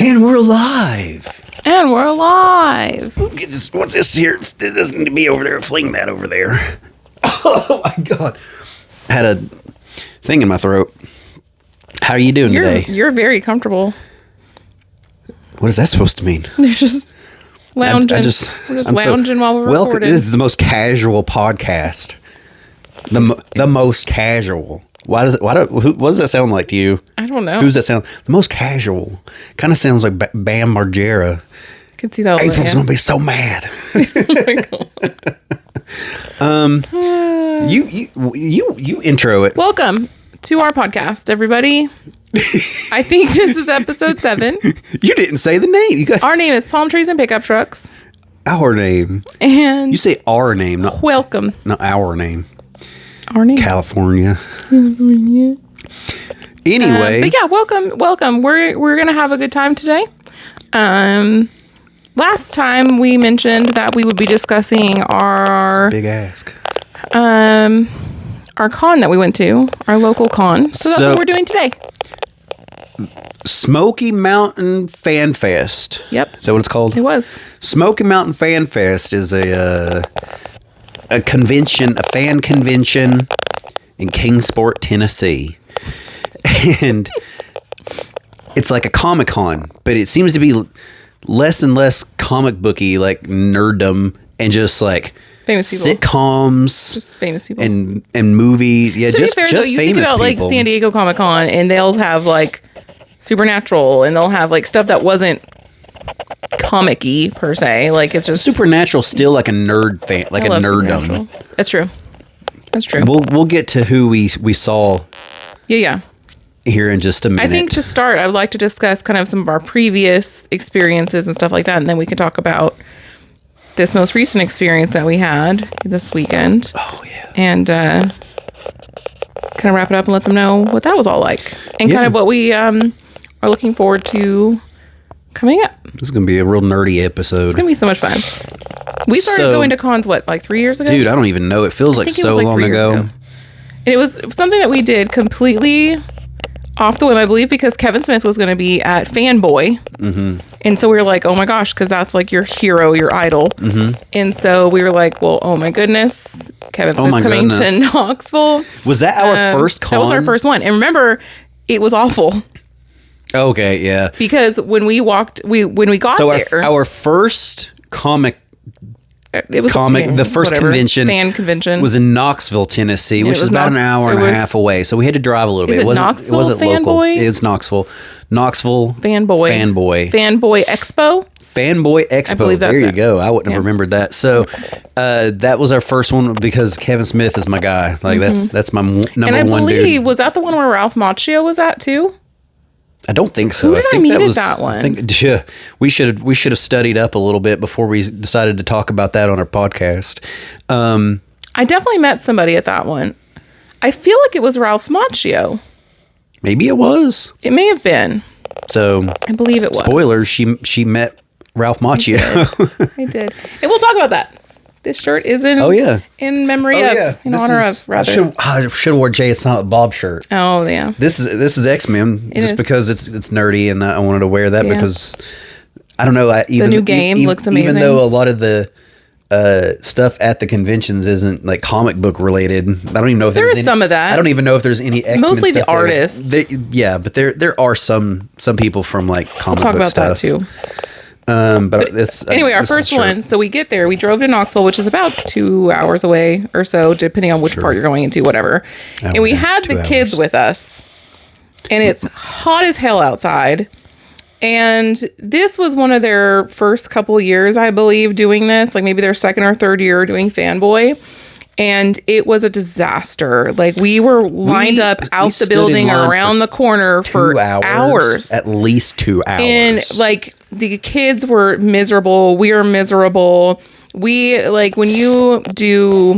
And we're live. And we're live. Get this, what's this here? This doesn't need to be over there. Fling that over there. Oh my God. I had a thing in my throat. How are you doing today? You're very comfortable. What is that supposed to mean? You're just lounging. We're just lounging while we're recording. This is the most casual podcast. The most casual. What does that sound like to you? I don't know. Who's that sound? The most casual. Kind of sounds like Bam Margera. I can see that. April's gonna be so mad. Oh my God. You intro it. Welcome to our podcast, everybody. I think this is episode 7. You didn't say the name. Our name is Palm Trees and Pickup Trucks. Our name. And you say our name, not welcome. Not our name. Our name. California. California. Anyway. But yeah, welcome. We're gonna have a good time today. Last time we mentioned that we would be discussing our big ask. Our con that we went to, our local con. So that's what we're doing today. Smoky Mountain Fanfest. Yep. Is that what it's called? It was. Smoky Mountain Fanfest is a convention, a fan convention in Kingsport, Tennessee. And it's like a Comic-Con, but it seems to be less and less comic booky, like nerddom, and just like famous people, sitcoms, just famous people, and movies. Yeah, to just be fair, just though, you famous think about people. like San Diego Comic Con, and they'll have like Supernatural, and they'll have like stuff that wasn't comic-y per se. Like it's just Supernatural, still like a nerd fan, like a nerddom. That's true. That's true. We'll get to who we saw. Yeah. Here in just a minute. I think to start, I would like to discuss kind of some of our previous experiences and stuff like that, and then we can talk about this most recent experience that we had this weekend. Oh, yeah. And kind of wrap it up and let them know what that was all like. And kind of what we are looking forward to coming up. This is going to be a real nerdy episode. It's going to be so much fun. We started going to cons, like 3 years ago? Dude, I don't even know. It feels like so long ago. And it was something that we did completely off the whim, I believe, because Kevin Smith was going to be at Fanboy. Mm-hmm. And so we were like, oh my gosh, because that's like your hero, your idol. Mm-hmm. And so we were like, well, oh my goodness, Kevin Smith's coming to Knoxville. Was that our first con? That was our first one. And remember, it was awful. Okay, yeah. Because when we got there. Our first comic, the first fan convention was in Knoxville, Tennessee, which is about an hour and a half away. So we had to drive a little bit. It wasn't local. It's Knoxville. Fanboy Expo. Fanboy Expo. I believe that's there you go. I wouldn't have remembered that. So that was our first one because Kevin Smith is my guy. Like that's my number one dude. And I believe, was that the one where Ralph Macchio was at too? I don't think so. Who did I meet at that one? I think we should have studied up a little bit before we decided to talk about that on our podcast. I definitely met somebody at that one. I feel like it was Ralph Macchio. Maybe it was. It may have been. So I believe it was. Spoilers: she met Ralph Macchio. I did. And we'll talk about that. This shirt is in memory of, in honor of, rather. I should have worn Jay and Silent Bob shirt. Oh, yeah. This is X-Men, because it's nerdy, and I wanted to wear that because, I don't know. The new game looks amazing. Even though a lot of the stuff at the conventions isn't like comic book related. I don't even know if there is some of that. I don't even know if there's any X-Men mostly stuff the artists. But there are some people from like comic book stuff. We'll talk about that too. But it's anyway, our first one. So we get there. We drove to Knoxville, which is about 2 hours away or so, depending on which part you're going into, whatever. And we had the kids with us, and it's hot as hell outside. And this was one of their first couple years, I believe, doing this. Like maybe their second or third year doing Fanboy. And it was a disaster. Like we were lined up out the building around the corner for hours. At least 2 hours. And like the kids were miserable. We were miserable. We like when you do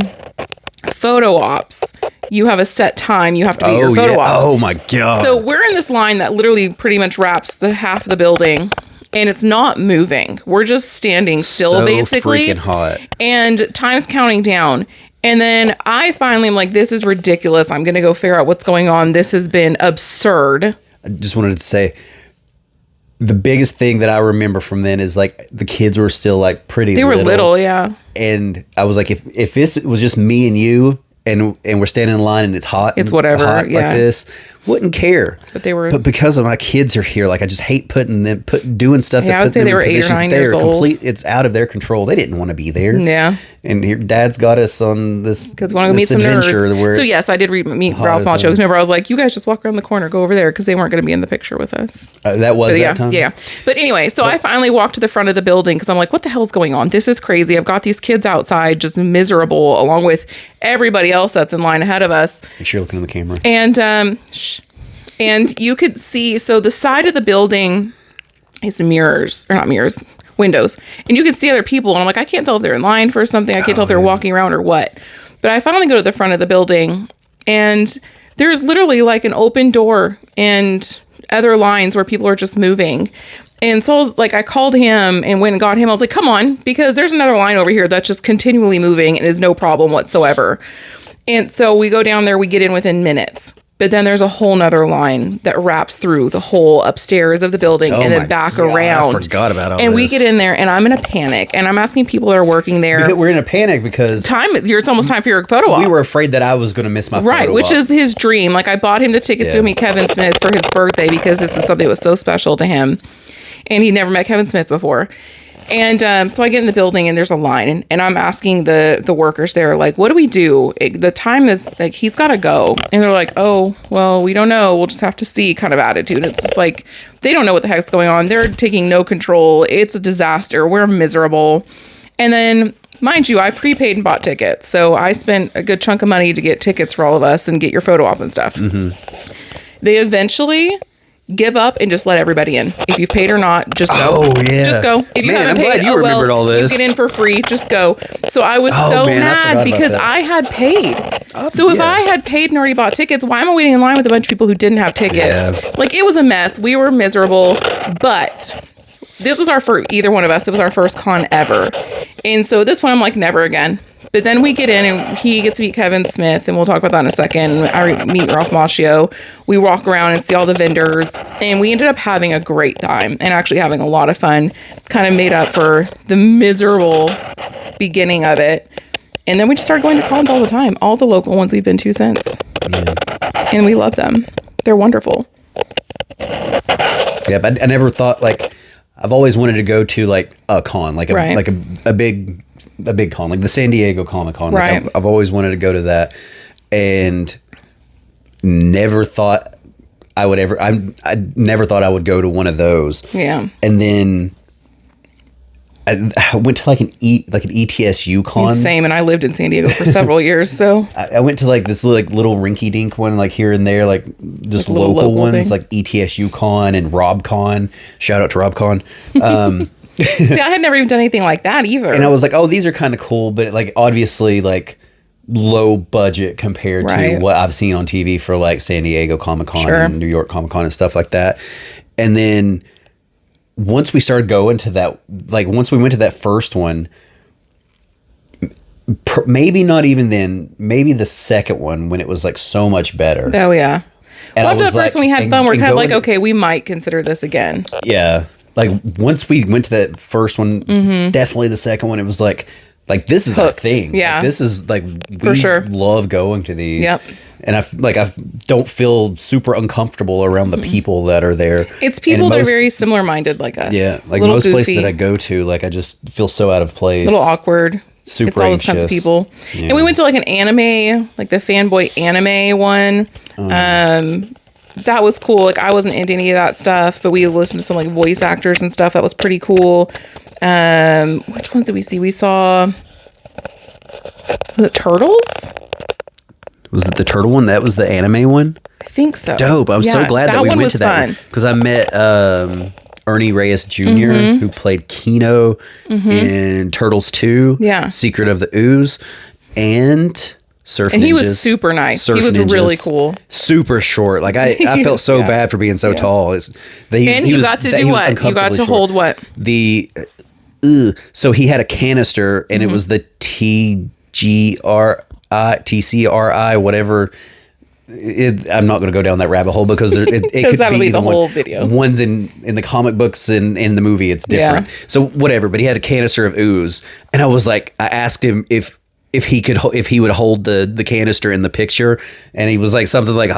photo ops, you have a set time. You have to be your photo op. Oh my God. So we're in this line that literally pretty much wraps the half of the building. And it's not moving. We're just standing still, basically. Freaking hot. And time's counting down. And then I finally am like, this is ridiculous. I'm going to go figure out what's going on. This has been absurd. I just wanted to say, the biggest thing that I remember from then is like the kids were still like pretty They were little, yeah. And I was like, if this was just me and you and we're standing in line and it's hot, it's whatever, hot like this, wouldn't care. But because of my kids are here, like I just hate doing stuff. Yeah, I would say they were 8 or 9 years old. It's out of their control. They didn't want to be there. Yeah. And here, Dad's got us on this because we want to meet some nerds. So yes, I did meet Ralph Macchio. Remember, I was like, you guys just walk around the corner, go over there, because they weren't going to be in the picture with us. That was that time? Yeah. But anyway, I finally walked to the front of the building because I'm like, what the hell's going on? This is crazy. I've got these kids outside just miserable along with everybody else that's in line ahead of us. Make sure you're looking in the camera. And you could see, so the side of the building is windows. And you can see other people. And I'm like, I can't tell if they're in line for something. I can't tell if they're walking around or what. But I finally go to the front of the building and there's literally like an open door and other lines where people are just moving. And so I was like, I called him and went and got him. I was like, come on, because there's another line over here that's just continually moving and is no problem whatsoever. And so we go down there, we get in within minutes. But then there's a whole nother line that wraps through the whole upstairs of the building and then back around. I forgot about all this. And we get in there and I'm in a panic. And I'm asking people that are working there. We're in a panic because... It's almost time for your photo op. We were afraid that I was going to miss my photo op. Right, which is his dream. Like I bought him the tickets to meet Kevin Smith for his birthday because this was something that was so special to him. And he'd never met Kevin Smith before. And so I get in the building and there's a line and I'm asking the workers there, like, what do we do? The time is like, he's got to go. And they're like, oh, well, we don't know. We'll just have to see kind of attitude. And it's just like, they don't know what the heck's going on. They're taking no control. It's a disaster. We're miserable. And then, mind you, I prepaid and bought tickets. So I spent a good chunk of money to get tickets for all of us and get your photo op and stuff. Mm-hmm. They eventually... give up and just let everybody in. If you've paid or not, just go. Oh, yeah. Just go. If you haven't I'm paid, glad you remembered all this. You get in for free. Just go. So I was mad because I had paid. So if I had paid and already bought tickets, why am I waiting in line with a bunch of people who didn't have tickets? Yeah. Like, it was a mess. We were miserable, but... this was either one of us, it was our first con ever. And so this one, I'm like, never again. But then we get in and he gets to meet Kevin Smith, and we'll talk about that in a second. I meet Ralph Macchio. We walk around and see all the vendors, and we ended up having a great time and actually having a lot of fun. Kind of made up for the miserable beginning of it. And then we just started going to cons all the time. All the local ones we've been to since. Yeah. And we love them. They're wonderful. Yeah, but I never thought, like... I've always wanted to go to like a con, like a big con, like the San Diego Comic-Con. Like right. I've always wanted to go to that, and never thought I would ever. I never thought I would go to one of those. Yeah. And then I went to like an ETSU con. Same, and I lived in San Diego for several years, so I went to like this little rinky-dink one, like here and there, like just like local ones, thing. Like ETSU con and RobCon. Shout out to RobCon. See, I had never even done anything like that either. And I was like, oh, these are kind of cool, but like obviously like low budget compared to what I've seen on TV for like San Diego Comic-Con and New York Comic-Con and stuff like that. And then once we started going to that, like once we went to that first one, maybe not even then, maybe the second one when it was like so much better. Oh yeah. And well, after the first one we had fun, we're kind of like, okay, we might consider this again. Yeah. Like once we went to that first one, definitely the second one, it was like this is our thing. Yeah. Like, this is like, for sure. Love going to these. Yep. And I don't feel super uncomfortable around the people that are there. It's people that are very similar minded like us. Yeah. Like most goofy places that I go to, like I just feel so out of place. A little awkward. Super it's all those kinds of people. Yeah. And we went to like an anime, like the fanboy anime one. That was cool. Like I wasn't into any of that stuff, but we listened to some like voice actors and stuff. That was pretty cool. Which ones did we see? We saw, was it Turtles? Was it the turtle one? That was the anime one? I think so. Dope. I'm so glad that we went to that one. Because I met Ernie Reyes Jr., who played Kino in Turtles 2, Secret of the Ooze, and Surf Ninjas. And he was super nice. He was really cool. Super short. Like I felt so bad for being so tall. You got to do what? You got to hold what? So he had a canister, and it was the TCRI, whatever I'm not going to go down that rabbit hole because it could that'll be the whole video. One's in the comic books and in the movie, it's different. So whatever, but he had a canister of ooze, and I was like, I asked him if he would hold the canister in the picture, and he was like something like,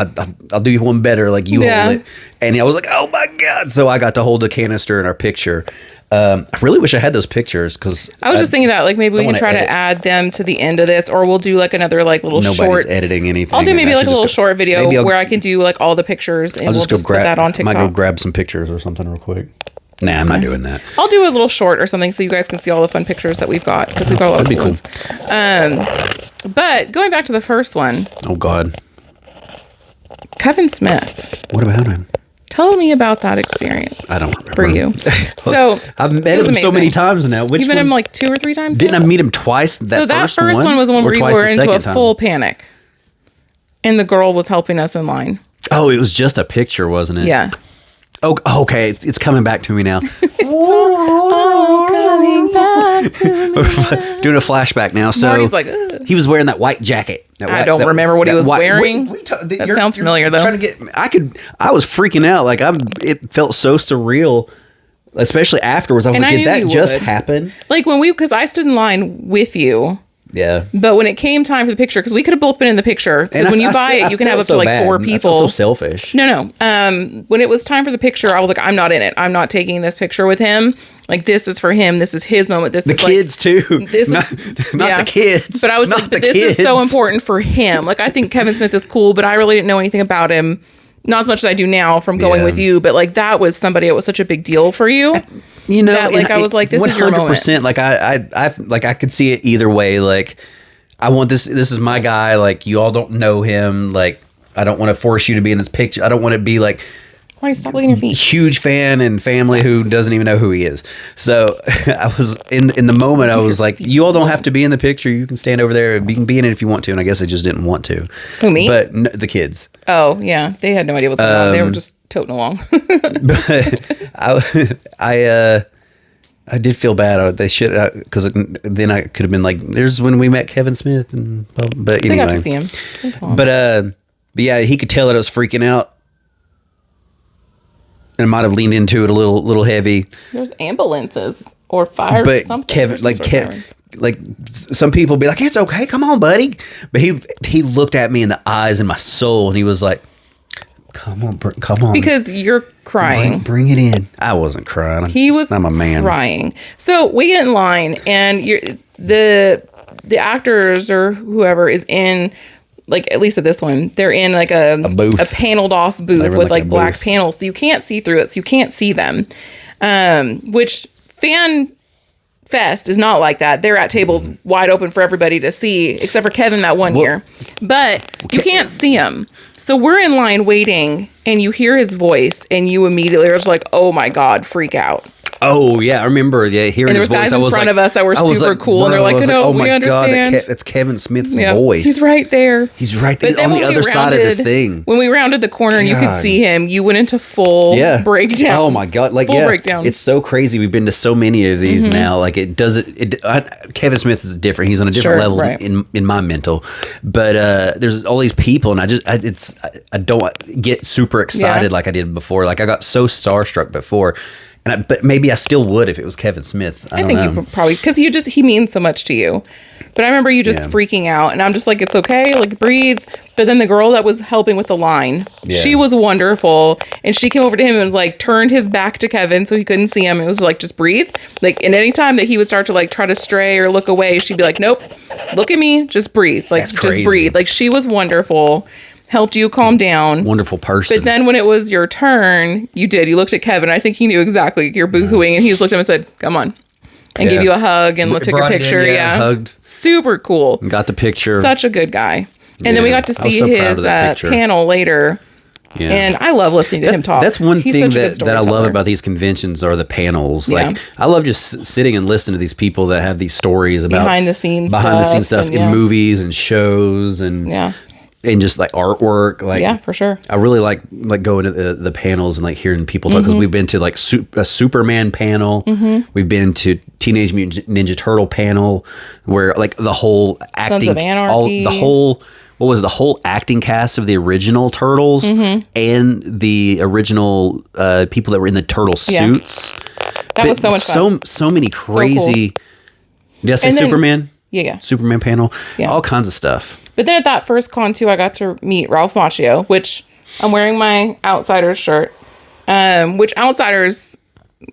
I'll do you one better, like you hold it, and I was like, oh my god! So I got to hold the canister in our picture. I really wish I had those pictures because I was just thinking that like maybe we can try to add them to the end of this, or we'll do like another like little Nobody's short. editing anything. I'll do maybe like a little short video where I can do like all the pictures, and we'll just put that on TikTok. I might go grab some pictures or something real quick. Nah, I'm not doing that. I'll do a little short or something so you guys can see all the fun pictures that we've got, because we've got a lot of cool ones. But going back to the first one. Oh God. Kevin Smith. What about him? Tell me about that experience. I don't remember. For you. So I've met him so many times now. You've met him like 2 or 3 times? Didn't I meet him twice? That first one was the one where we were into a full panic. And the girl was helping us in line. Oh, it was just a picture, wasn't it? Yeah. Oh, okay. It's coming back to me now. all coming back to me. Doing a flashback now. So Marty's like, ugh. He was wearing that white jacket. I don't remember what he was wearing. That sounds familiar, though. I was freaking out. Like it felt so surreal, especially afterwards. I was like, did that just happen? Like because I stood in line with you. Yeah. But when it came time for the picture, because we could have both been in the picture, because when you buy it, you can have up to like 4 people. I felt so selfish. No. When it was time for the picture, I was like, I'm not in it. I'm not taking this picture with him. Like, this is for him. This is his moment. This is the kids too. This not the kids. But I was like, this is so important for him. Like, I think Kevin Smith is cool, but I really didn't know anything about him. Not as much as I do now from going with you, but like that was somebody. It was such a big deal for you. You know, that, like I was like, this 100%, is your moment. Like I could see it either way. Like I want this. This is my guy. Like you all don't know him. Like I don't want to force you to be in this picture. I don't want to be like. Why stop looking at your feet? Huge fan and family who doesn't even know who he is. So I was in the moment. I was like, you all don't have to be in the picture. You can stand over there. You can be in it if you want to. And I guess I just didn't want to. Who, me? But the kids. Oh yeah, they had no idea what's going on. They were just toting along. But I did feel bad. They should because then I could have been like, "There's when we met Kevin Smith." And but anyway, they got to see him. They saw him. But yeah, he could tell that I was freaking out. And I might have leaned into it a little heavy. There's ambulances or fire. But something. Kevin, like some people be like, "It's okay, come on, buddy." But he looked at me in the eyes and my soul, and he was like, "Come on, come on." Because you're crying. Bring it in. I wasn't crying. He was. I'm a man. Crying. So we get in line, and the actors or whoever is in. Like, at least at this one, they're in like a booth. A paneled off booth with like black booth. Panels. So you can't see through it. So you can't see them. Which Fanfest is not like that. They're at tables wide open for everybody to see, except for Kevin that one year. But you can't see him. So we're in line waiting, and you hear his voice, and you immediately are just like, oh my God, freak out. Oh yeah, I remember. Yeah, hearing his voice. And there was guys in front of us that were super cool, and they're like, "No, we understand." God, that's Kevin Smith's voice. He's right there. He's right there on the other side of this thing. When we rounded the corner and you could see him, you went into full breakdown. Oh my God! Like full breakdown. It's so crazy. We've been to so many of these now. Like it doesn't. Kevin Smith is different. He's on a different level in my mental. But there's all these people, and I don't get super excited like I did before. Like I got so starstruck before. But maybe I still would if it was Kevin Smith. I think you probably, because he means so much to you. But I remember you just freaking out, and I'm just like, it's okay, like breathe. But then the girl that was helping with the line, she was wonderful, and she came over to him and was like, turned his back to Kevin so he couldn't see him. It was like, just breathe. Like, and any time that he would start to like try to stray or look away, she'd be like, nope, look at me, just breathe. Like, just breathe. Like, she was wonderful. Helped you calm down. Wonderful person. But then when it was your turn, you looked at Kevin. I think he knew exactly you're boohooing, and he just looked at him and said, come on. And gave you a hug and took a picture. Hugged. Super cool. Got the picture. Such a good guy. And then we got to see his panel later. Yeah. And I love listening to him talk. That's one thing that I love about these conventions are the panels. Like I love just sitting and listening to these people that have these stories about behind the scenes stuff in movies and shows and and just like artwork, like for sure. I really like going to the panels and like hearing people talk because we've been to like a Superman panel, we've been to Teenage Mutant Ninja Turtle panel where like the whole acting, Sons of Anarchy. what was it, the whole acting cast of the original Turtles and the original people that were in the turtle suits. That was so much fun. So many crazy. Cool. Did I say Superman? Yeah. Superman panel. Yeah. All kinds of stuff. But then at that first con too, I got to meet Ralph Macchio, which I'm wearing my Outsiders shirt. Which Outsiders,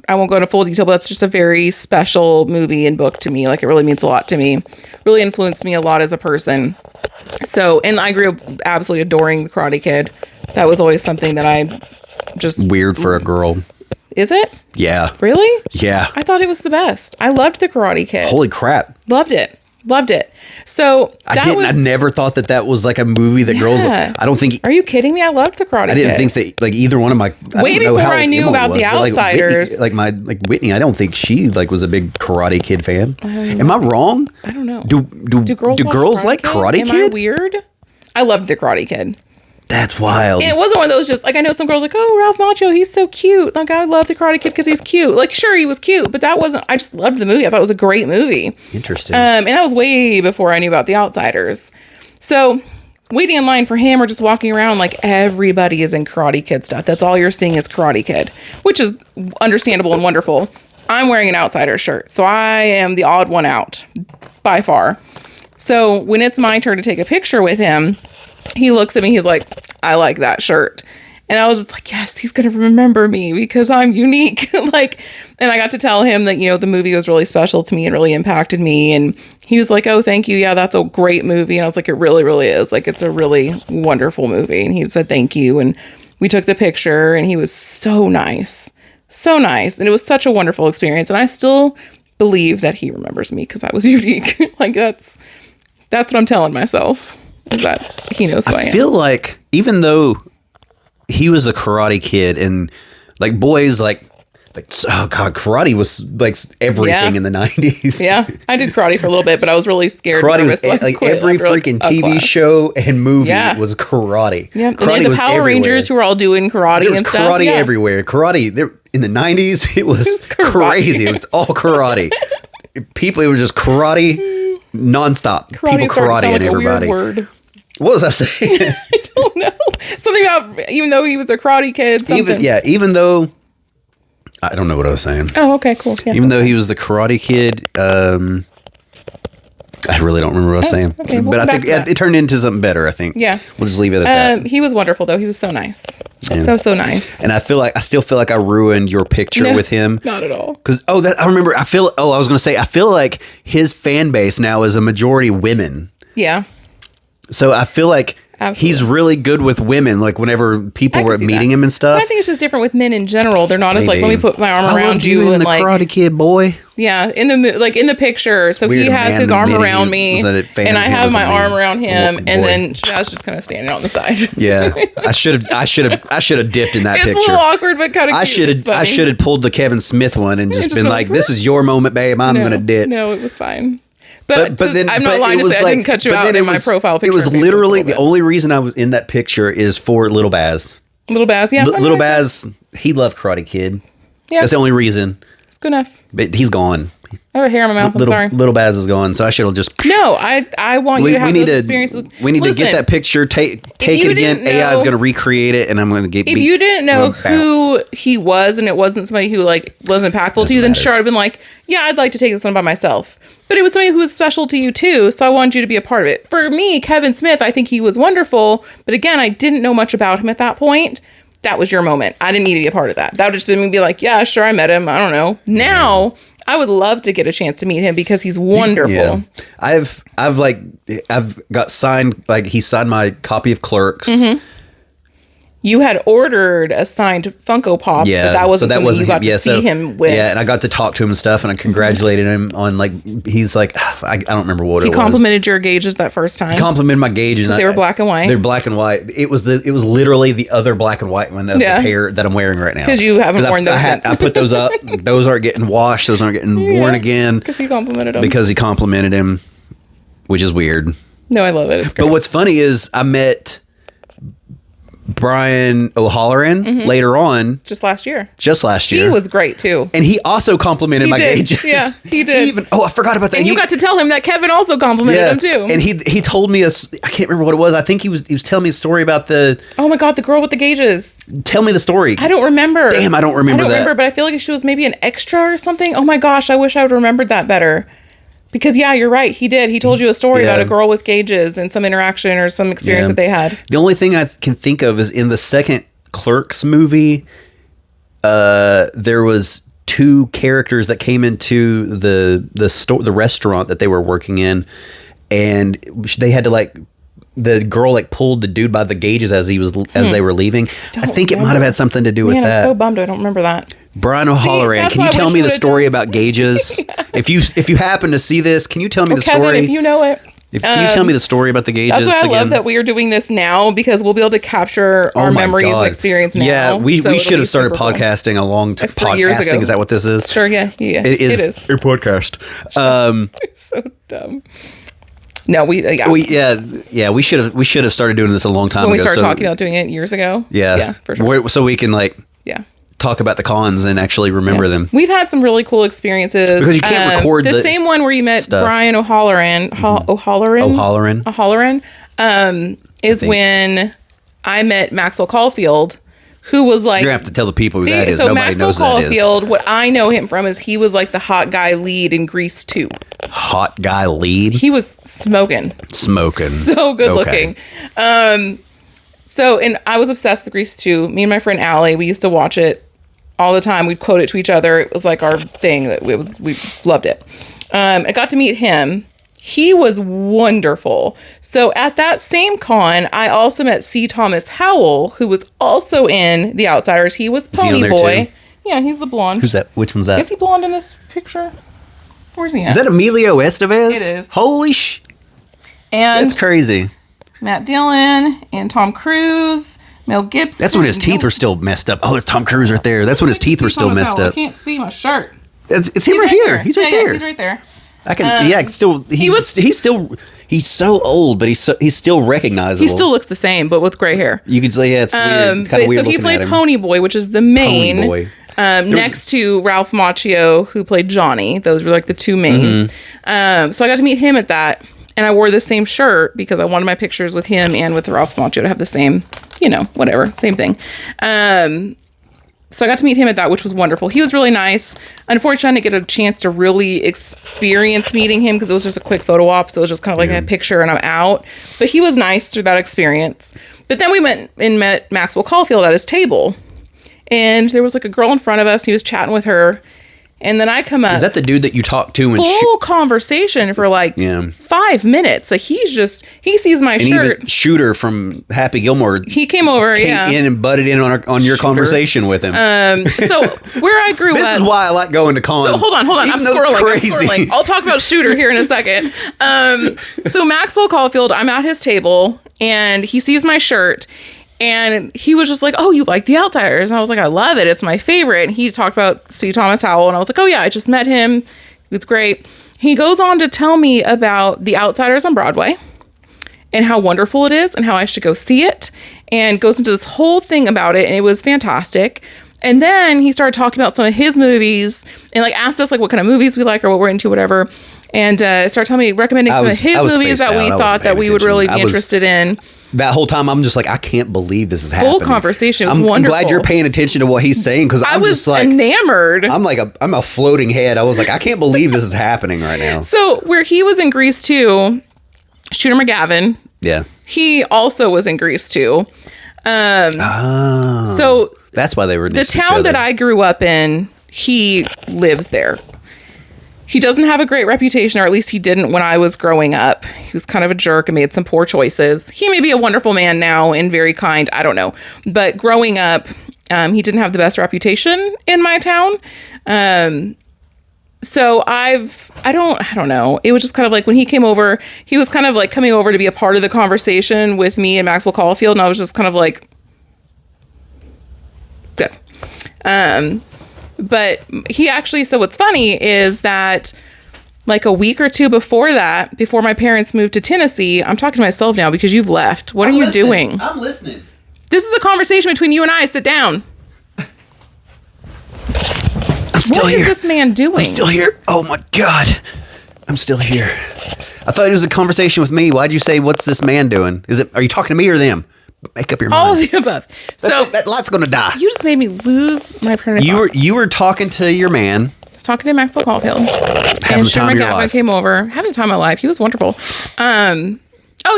I won't go into full detail, but that's just a very special movie and book to me. Like, it really means a lot to me. Really influenced me a lot as a person. So, and I grew up absolutely adoring The Karate Kid. That was always something that I just... Weird for a girl. Is it? Yeah. Really? Yeah. I thought it was the best. I loved The Karate Kid. Holy crap. Loved it. So I never thought that was like a movie that girls. I don't think. Are you kidding me? I loved The Karate Kid. I didn't think that like either one of my. Way before I knew about The Outsiders. Like Whitney, I don't think she like was a big Karate Kid fan. Am I wrong? I don't know. Do girls like Karate Kid? Am I weird? I loved The Karate Kid. That's wild. And it wasn't one of those just like, I know some girls like, oh, Ralph Macchio, he's so cute. Like, I love The Karate Kid because he's cute. Like, sure, he was cute, but that wasn't, I just loved the movie. I thought it was a great movie. Interesting. And that was way before I knew about The Outsiders. So waiting in line for him or just walking around, like, everybody is in Karate Kid stuff. That's all you're seeing is Karate Kid, which is understandable and wonderful. I'm wearing an Outsiders shirt, so I am the odd one out by far. So when it's my turn to take a picture with him, he looks at me, he's like, I like that shirt. And I was just like, yes, he's going to remember me because I'm unique. Like, and I got to tell him that, you know, the movie was really special to me and really impacted me. And he was like, oh, thank you. Yeah, that's a great movie. And I was like, it really, really is. Like, it's a really wonderful movie. And he said, thank you. And we took the picture and he was so nice. So nice. And it was such a wonderful experience. And I still believe that he remembers me because I was unique. Like, that's what I'm telling myself. Is that he knows who I am. I feel like even though he was a Karate Kid and like boys like oh god, karate was like everything in the 90s. Yeah, I did karate for a little bit, but I was really scared. Karate was like every freaking TV show and movie was karate. Yeah, karate and the Power Rangers who were all doing karate there was and stuff. Karate everywhere. Karate there in the 90s. It was crazy. It was all karate. It was just karate nonstop. People karateing everybody. Word. What was I saying? I don't know. Something about even though he was a Karate Kid. Something. Even though I don't know what I was saying. Oh, okay, cool. Yeah, even though he was the Karate Kid, I really don't remember what I was saying. Okay, but I think it turned into something better. I think. Yeah, we'll just leave it at that. He was wonderful though. He was so nice. Yeah. So nice. And I still feel like I ruined your picture with him. Not at all. Because I was going to say I feel like his fan base now is a majority women. Yeah. So I feel like he's really good with women. Like whenever people were meeting him and stuff. But I think it's just different with men in general. They're not as like, let me put my arm around you and the like Karate Kid boy. Yeah, in the picture. So he has his arm around me, and I have my arm around him, and then I was just kind of standing on the side. Yeah, I should have dipped in that picture. It's a little awkward, but kind of. I should have pulled the Kevin Smith one and just been like, "This is your moment, babe. I'm gonna dip." No, it was fine. But then I'm not lying to say I didn't cut you out in my profile picture. It was literally the only reason I was in that picture is for Little Baz. Little Baz, yeah. Little Baz, he loved Karate Kid. Yeah. That's the only reason. It's good enough. But he's gone. I have a hair in my mouth. I'm sorry. Little Baz is gone, so I should have just. No, I want you to have those experiences. We need to get that picture, take it again. AI is going to recreate it, and I'm going to get. If you didn't know who he was, and it wasn't somebody who like was impactful to you, then sure, I'd been like, yeah, I'd like to take this one by myself. But it was somebody who was special to you too, so I wanted you to be a part of it. For me, Kevin Smith, I think he was wonderful, but again, I didn't know much about him at that point. That was your moment. I didn't need to be a part of that. That would just been me be like, yeah, sure, I met him. I don't know. Now, I would love to get a chance to meet him because he's wonderful. Yeah. I've got signed, like he signed my copy of Clerks. Mm-hmm. You had ordered a signed Funko Pop, but that wasn't something you got to see him with. Yeah, and I got to talk to him and stuff, and I congratulated him on, like, he's like, I don't remember what it was. He complimented your gauges that first time. He complimented my gauges. They were black and white. They're black and white. It was literally the other black and white one of the pair that I'm wearing right now. Because you haven't worn those since. I put those up. Those aren't getting washed. Those aren't getting worn again. Because he complimented him. Because he complimented him, which is weird. No, I love it. It's great. But what's funny is I met Brian O'Halloran later on. Just last year. He was great too. And he also complimented my gauges. Yeah, he did. I forgot about that. And you got to tell him that Kevin also complimented him too. And he told me I can't remember what it was. I think he was telling me a story about oh my God, the girl with the gauges. Tell me the story. I don't remember. Damn, I don't remember that. But I feel like she was maybe an extra or something. Oh my gosh, I wish I would have remembered that better. Because, yeah, you're right. He did. He told you a story about a girl with gauges and some interaction or some experience that they had. The only thing I can think of is in the second Clerks movie, there was two characters that came into the restaurant that they were working in, and they had to the girl pulled the dude by the gauges as they were leaving. I think it might have had something to do with that. I'm so bummed I don't remember that. Brian O'Halloran, can you tell me the story about gauges? If you happen to see this, can you tell me the story? Kevin, if you know it. Can you tell me the story about the gauges? That's why I love that we are doing this now, because we'll be able to capture our memories and experience now. Yeah, we should have started podcasting a long time. Years ago. Is that what this is? Sure, yeah. It is a podcast. It's so dumb. No, we should have started doing this a long time ago. When we started talking about doing it years ago. Yeah, for sure. So we can talk about the cons and actually remember them. We've had some really cool experiences. Because you can't record the same one where you met Brian O'Halloran. O'Halloran is when I met Maxwell Caulfield, who was like... You're going to have to tell the people who that is. Nobody Maxwell knows Caulfield, that is. What I know him from is he was like the hot guy lead in Grease 2. Hot guy lead? He was smoking. So good looking. And I was obsessed with Grease 2. Me and my friend Allie, we used to watch it all the time. We'd quote it to each other. It was like our thing. We loved it. I got to meet him. He was wonderful. So at that same con, I also met C. Thomas Howell, who was also in The Outsiders. He was Pony Boy. Yeah, he's the blonde. Who's that? Which one's that? Is he blonde in this picture? Where's he at? Is that Emilio Estevez? It is. Holy And that's crazy. Matt Dillon and Tom Cruise, Mel Gibson. That's when his teeth were still messed up. Oh, there's Tom Cruise right there. That's when his teeth were still messed up. I can't see my shirt. It's him right here. He's right there. He's right there. I can. Still. He's so old, but he's still recognizable. He still looks the same, but with gray hair. You could say, yeah, it's weird. It's kind of weird. So he played Pony Boy, which is the main. Pony Boy. Next to Ralph Macchio, who played Johnny. Those were like the two mains. Mm-hmm. So I got to meet him at that. And I wore the same shirt because I wanted my pictures with him and with Ralph Macchio to have the same, whatever, same thing. So I got to meet him at that, which was wonderful. He was really nice. Unfortunately, I didn't get a chance to really experience meeting him because it was just a quick photo op. So it was just kind of like a picture and I'm out. But he was nice through that experience. But then we went and met Maxwell Caulfield at his table. And there was like a girl in front of us. He was chatting with her. And then I come up. Is that the dude that you talked to? Full conversation for 5 minutes. Like he sees my shirt. Even Shooter from Happy Gilmore. He came over, in and butted in on your conversation with him. So where I grew up. This is why I like going to cons. So hold on. I'm squirreling. I'll talk about Shooter here in a second. So Maxwell Caulfield, I'm at his table and he sees my shirt. And he was just like, oh, you like The Outsiders? And I was like, I love it. It's my favorite. And he talked about C. Thomas Howell. And I was like, oh, yeah, I just met him. It's great. He goes on to tell me about The Outsiders on Broadway and how wonderful it is and how I should go see it. And goes into this whole thing about it. And it was fantastic. And then he started talking about some of his movies and asked us what kind of movies we like or what we're into, whatever. And started telling me, recommending some of his movies that we thought that we would really be interested in. That whole time, I'm just like, I can't believe this is happening. Full conversation. It was wonderful. I'm glad you're paying attention to what he's saying because I'm just like enamored. I'm a floating head. I was like, I can't believe this is happening right now. So where he was in Grease 2, Shooter McGavin. Yeah. He also was in Grease 2. So that's why they were the town that I grew up in. He lives there. He doesn't have a great reputation, or at least he didn't when I was growing up. He was kind of a jerk and made some poor choices. He may be a wonderful man now and very kind. I don't know. But growing up, he didn't have the best reputation in my town. So I don't know. It was just kind of like when he came over, he was kind of like coming over to be a part of the conversation with me and Maxwell Caulfield. And I was just kind of like, good. But he actually, so what's funny is that a week or two before that, before my parents moved to Tennessee, I'm talking to myself now because you've left. What are you doing? I'm listening. This is a conversation between you and I. Sit down. I'm still What here. is this man doing? I'm still here. Oh my God. I'm still here. I thought it was a conversation with me. Why'd you say, what's this man doing? Are you talking to me or them? Make up your mind. All of the above. So that light's going to die. you just made me lose my train of thought. You were talking to your man. I was talking to Maxwell Caulfield. Having the time of your life. Came over. Having the time of my life. He was wonderful. Oh,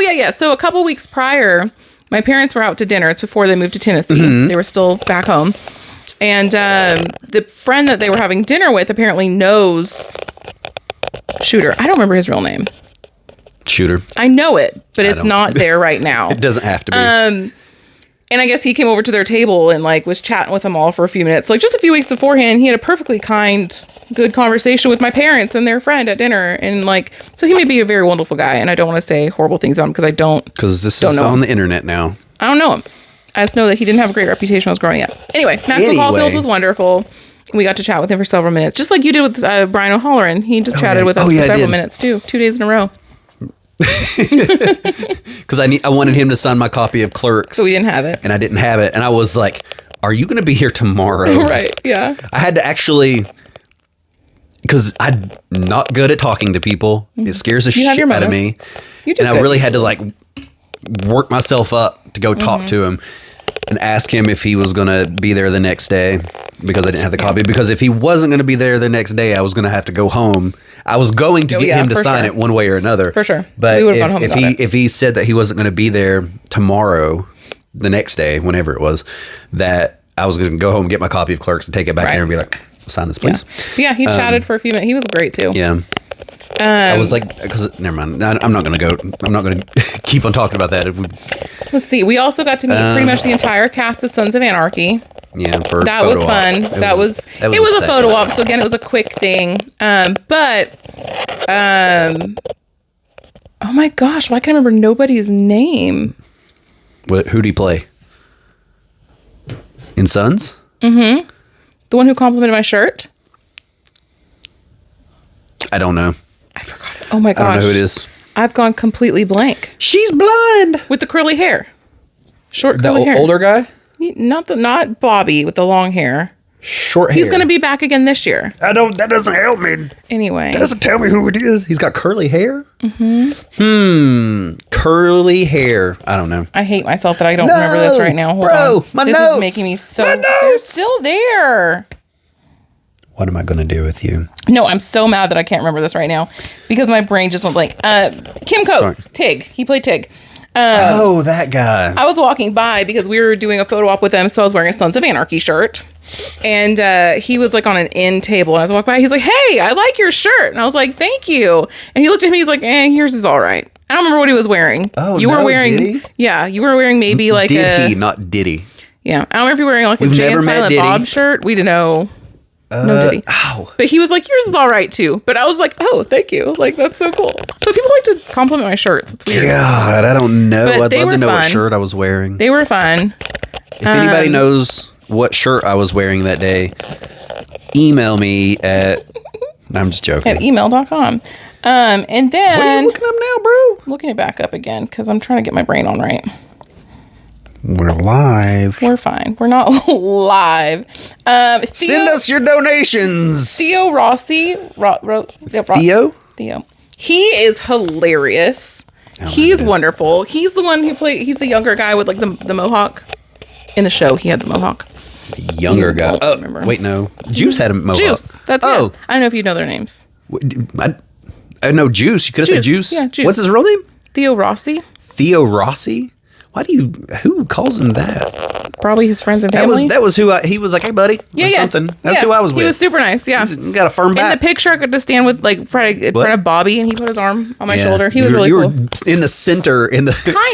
yeah. So a couple weeks prior, my parents were out to dinner. It's before they moved to Tennessee. Mm-hmm. They were still back home. And the friend that they were having dinner with apparently knows Shooter. I don't remember his real name. Shooter. I know it, but it's not there right now. It doesn't have to be. And I guess he came over to their table and like was chatting with them all for a few minutes. Like just a few weeks beforehand, he had a perfectly kind, good conversation with my parents and their friend at dinner. And like, so he may be a very wonderful guy. And I don't want to say horrible things about him because I don't. Because this is on the internet now. I don't know him. I just know that he didn't have a great reputation when I was growing up. Anyway, Maxwell Caulfield was wonderful. We got to chat with him for several minutes, just like you did with Brian O'Halloran. He just chatted with us for several minutes too, 2 days in a row. Because I wanted him to sign my copy of Clerks. So we didn't have it. And I didn't have it. And I was like, are you going to be here tomorrow? Right, yeah. I had to actually, because I'm not good at talking to people. It scares the shit out of me. You did and I really had to like work myself up to go talk to him and ask him if he was going to be there the next day because I didn't have the copy. Because if he wasn't going to be there the next day, I was going to have to go home. I was going to get him to sign it one way or another. For sure. But if he said that he wasn't going to be there tomorrow, the next day, whenever it was, that I was going to go home and get my copy of Clerks and take it back there and be like, sign this, please. Yeah, he chatted for a few minutes. He was great too. Yeah. I was like, because never mind. I'm not going to keep on talking about that. Let's see. We also got to meet pretty much the entire cast of Sons of Anarchy. Yeah, that was fun. It was a photo op. So again, it was a quick thing. Oh my gosh, why can't I remember nobody's name? Who'd he play? In Sons? Mm-hmm. The one who complimented my shirt? I don't know. I forgot. Oh my gosh. I don't know who it is. I've gone completely blank. She's blind. With the curly hair. Short curly hair. The older guy? Not Bobby with the long hair. Short hair. He's going to be back again this year. That doesn't help me. Anyway. That doesn't tell me who it is. He's got curly hair? Mm-hmm. Curly hair. I don't know. I hate myself that I don't remember this right now. Hold on. My this notes. Is making me so... They're still there. What am I going to do with you? No, I'm so mad that I can't remember this right now because my brain just went blank. Kim Coates. Tig. He played Tig. That guy. I was walking by because we were doing a photo op with him, so I was wearing a Sons of Anarchy shirt. And he was like on an end table, and I was walking by. He's like, "Hey, I like your shirt," and I was like, "Thank you." And he looked at me. He's like, "Yours is all right." I don't remember what he was wearing. Oh, you were wearing. Did he? Yeah, you were wearing maybe like Did he? Not did he? Yeah, I don't remember if you were wearing like a Jay and Silent Bob shirt. We didn't know. No, did he? Ow. But he was like, yours is all right too. But I was like, oh, thank you. Like, that's so cool. So people like to compliment my shirts. It's weird. God, I don't know. But I'd love to know what shirt I was wearing. They were fun. If anybody knows what shirt I was wearing that day, email me at... I'm just joking. At email.com. And then... What are you looking up now, bro? I'm looking it back up again because I'm trying to get my brain on right. We're live. We're fine. We're not live. Send us your donations. Theo Rossi. Theo? Theo. He is hilarious. He's wonderful. He's the one who he's the younger guy with like the mohawk. In the show, he had the mohawk. Younger guy. Oh, wait, no. Juice had a mohawk. Juice. That's it. I don't know if you know their names. I know Juice. You could have said Juice. Yeah, Juice. What's his real name? Theo Rossi. Theo Rossi? Who calls him that? Probably his friends and family. That was who he was like, hey buddy, or something. That's who I was with. He was super nice, yeah. He's got a firm back. In the picture, I got to stand with in front of Bobby, and he put his arm on my shoulder. He was really cool. You were in the center, kind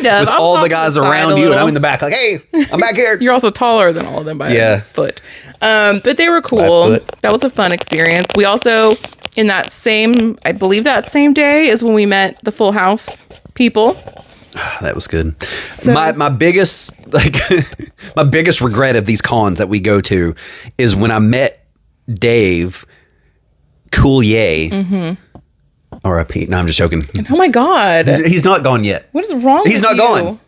of, with all the guys around you, and I'm in the back, like, hey, I'm back here. You're also taller than all of them by a foot. But they were cool. That was a fun experience. We also, I believe that same day is when we met the Full House people. That was good. So, my biggest my biggest regret of these cons that we go to is when I met Dave Coulier. Mm-hmm. R.I.P. No, I'm just joking. Oh my God. He's not gone yet. What is wrong with you? He's not gone.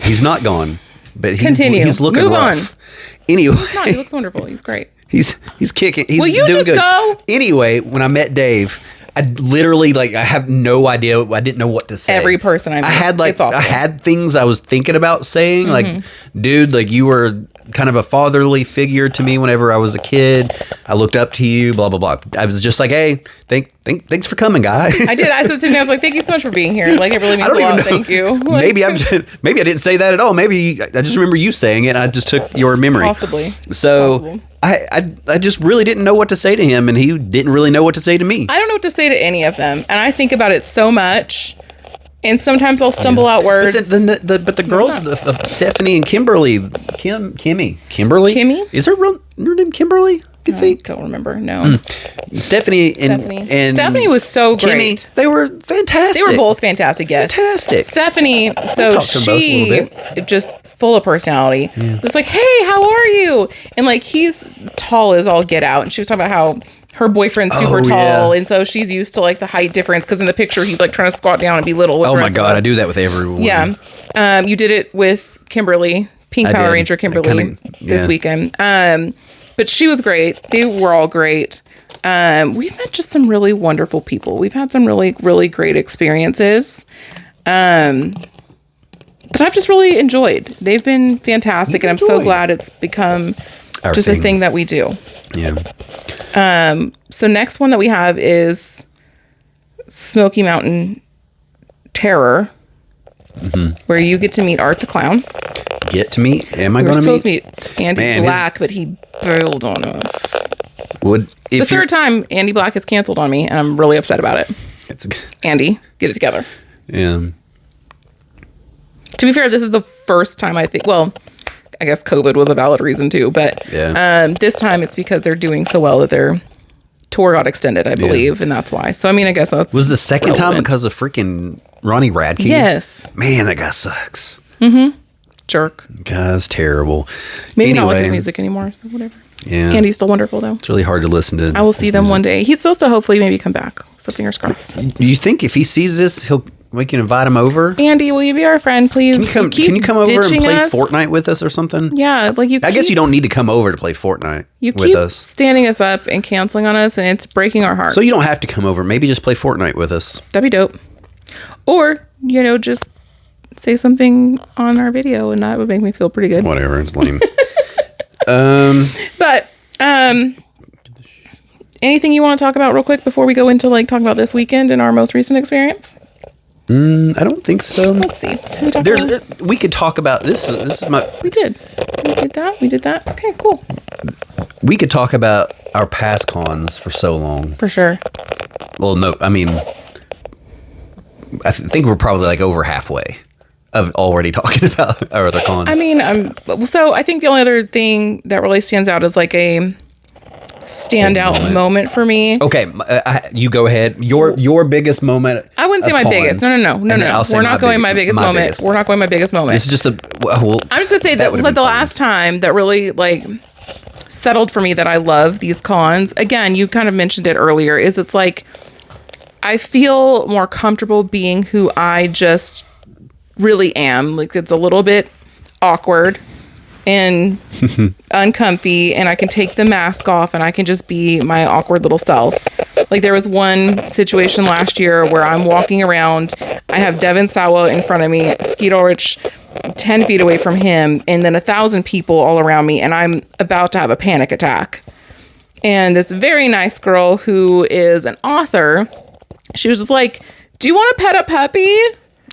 He's not gone, but he's looking Move rough. on. Anyway, He looks wonderful. He's great. He's kicking. He's Will you doing just good. go? Anyway, when I met Dave, I literally I have no idea. I didn't know what to say. Every person I met. I had things I was thinking about saying. Like, dude, you were kind of a fatherly figure to me whenever I was a kid. I looked up to you. Blah blah blah. I was just like, hey, thanks for coming, guy. I did. I said to him, I was like, thank you so much for being here. Like, it really means a lot. Thank you. Maybe I didn't say that at all. Maybe I just remember you saying it. And I just took your memory. Possibly. So. Possible. I just really didn't know what to say to him, and he didn't really know what to say to me. I don't know what to say to any of them, and I think about it so much, and sometimes I'll stumble out words. But the girls, Stephanie and Kimberly, Kimmy? Is her name Kimberly? You think? I don't remember. No. Stephanie and Stephanie was so great. Kimmy, they were fantastic. They were both fantastic. Yes. Fantastic. Stephanie, so she just full of personality. Yeah. Just like, hey, how are you? And he's tall as all get out. And she was talking about how her boyfriend's super tall, and so she's used to the height difference because in the picture he's trying to squat down and be little. With oh my god, I do that with everyone. Yeah. You did it with Kimberly, Pink Power Ranger Kimberly, this weekend. But she was great. They were all great. We've met just some really wonderful people. We've had some really, really great experiences that I've just really enjoyed. They've been fantastic, and I'm so glad it's become a thing that we do. Yeah. So next one that we have is Smoky Mountain Terror, where you get to meet Art the Clown. Get to meet? Am I going to meet? We're supposed to meet Andy Black, but he bailed on us. The third time Andy Black has canceled on me, and I'm really upset about it. Andy, get it together. Yeah. To be fair, this is the first time I think, well, I guess COVID was a valid reason too, but this time it's because they're doing so well that their tour got extended, I believe, and that's why. So, I mean, I guess that's Was the second time because of freaking Ronnie Radke? Yes. Man, that guy sucks. Jerk. Guy's terrible. Maybe not like his music anymore, so whatever. Yeah. Andy's still wonderful, though. It's really hard to listen to. I will see them one day. He's supposed to hopefully maybe come back. So fingers crossed. Do you think if he sees this, we can invite him over? Andy, will you be our friend, please? Can you come over and play Fortnite with us or something? Yeah, I guess you don't need to come over to play Fortnite with us. Standing us up and canceling on us, and it's breaking our hearts. So you don't have to come over. Maybe just play Fortnite with us. That'd be dope. Or, just say something on our video, and that would make me feel pretty good. Whatever, it's lame. But anything you want to talk about real quick before we go into talking about this weekend and our most recent experience? I don't think so. Let's see. We could talk about this. This is my. We did. We did that. Okay, cool. We could talk about our past cons for so long. For sure. Well, no, I mean, I think we're probably over halfway of already talking about our other cons. I mean, so I think the only other thing that really stands out is a standout moment for me. Okay, you go ahead. Your biggest moment. I wouldn't say my biggest. No. We're not going my biggest moment. We're not going my biggest moment. This is just I'm just gonna say that the last time that really settled for me that I love these cons. Again, you kind of mentioned it earlier. It's I feel more comfortable being who I just really am. It's a little bit awkward and uncomfy, and I can take the mask off and I can just be my awkward little self. There was one situation last year where I'm walking around, I have Devin Sawa in front of me, Skeet Ulrich 10 feet away from him, and then 1,000 people all around me, and I'm about to have a panic attack. And this very nice girl who is an author, she was just like, do you want to pet a puppy?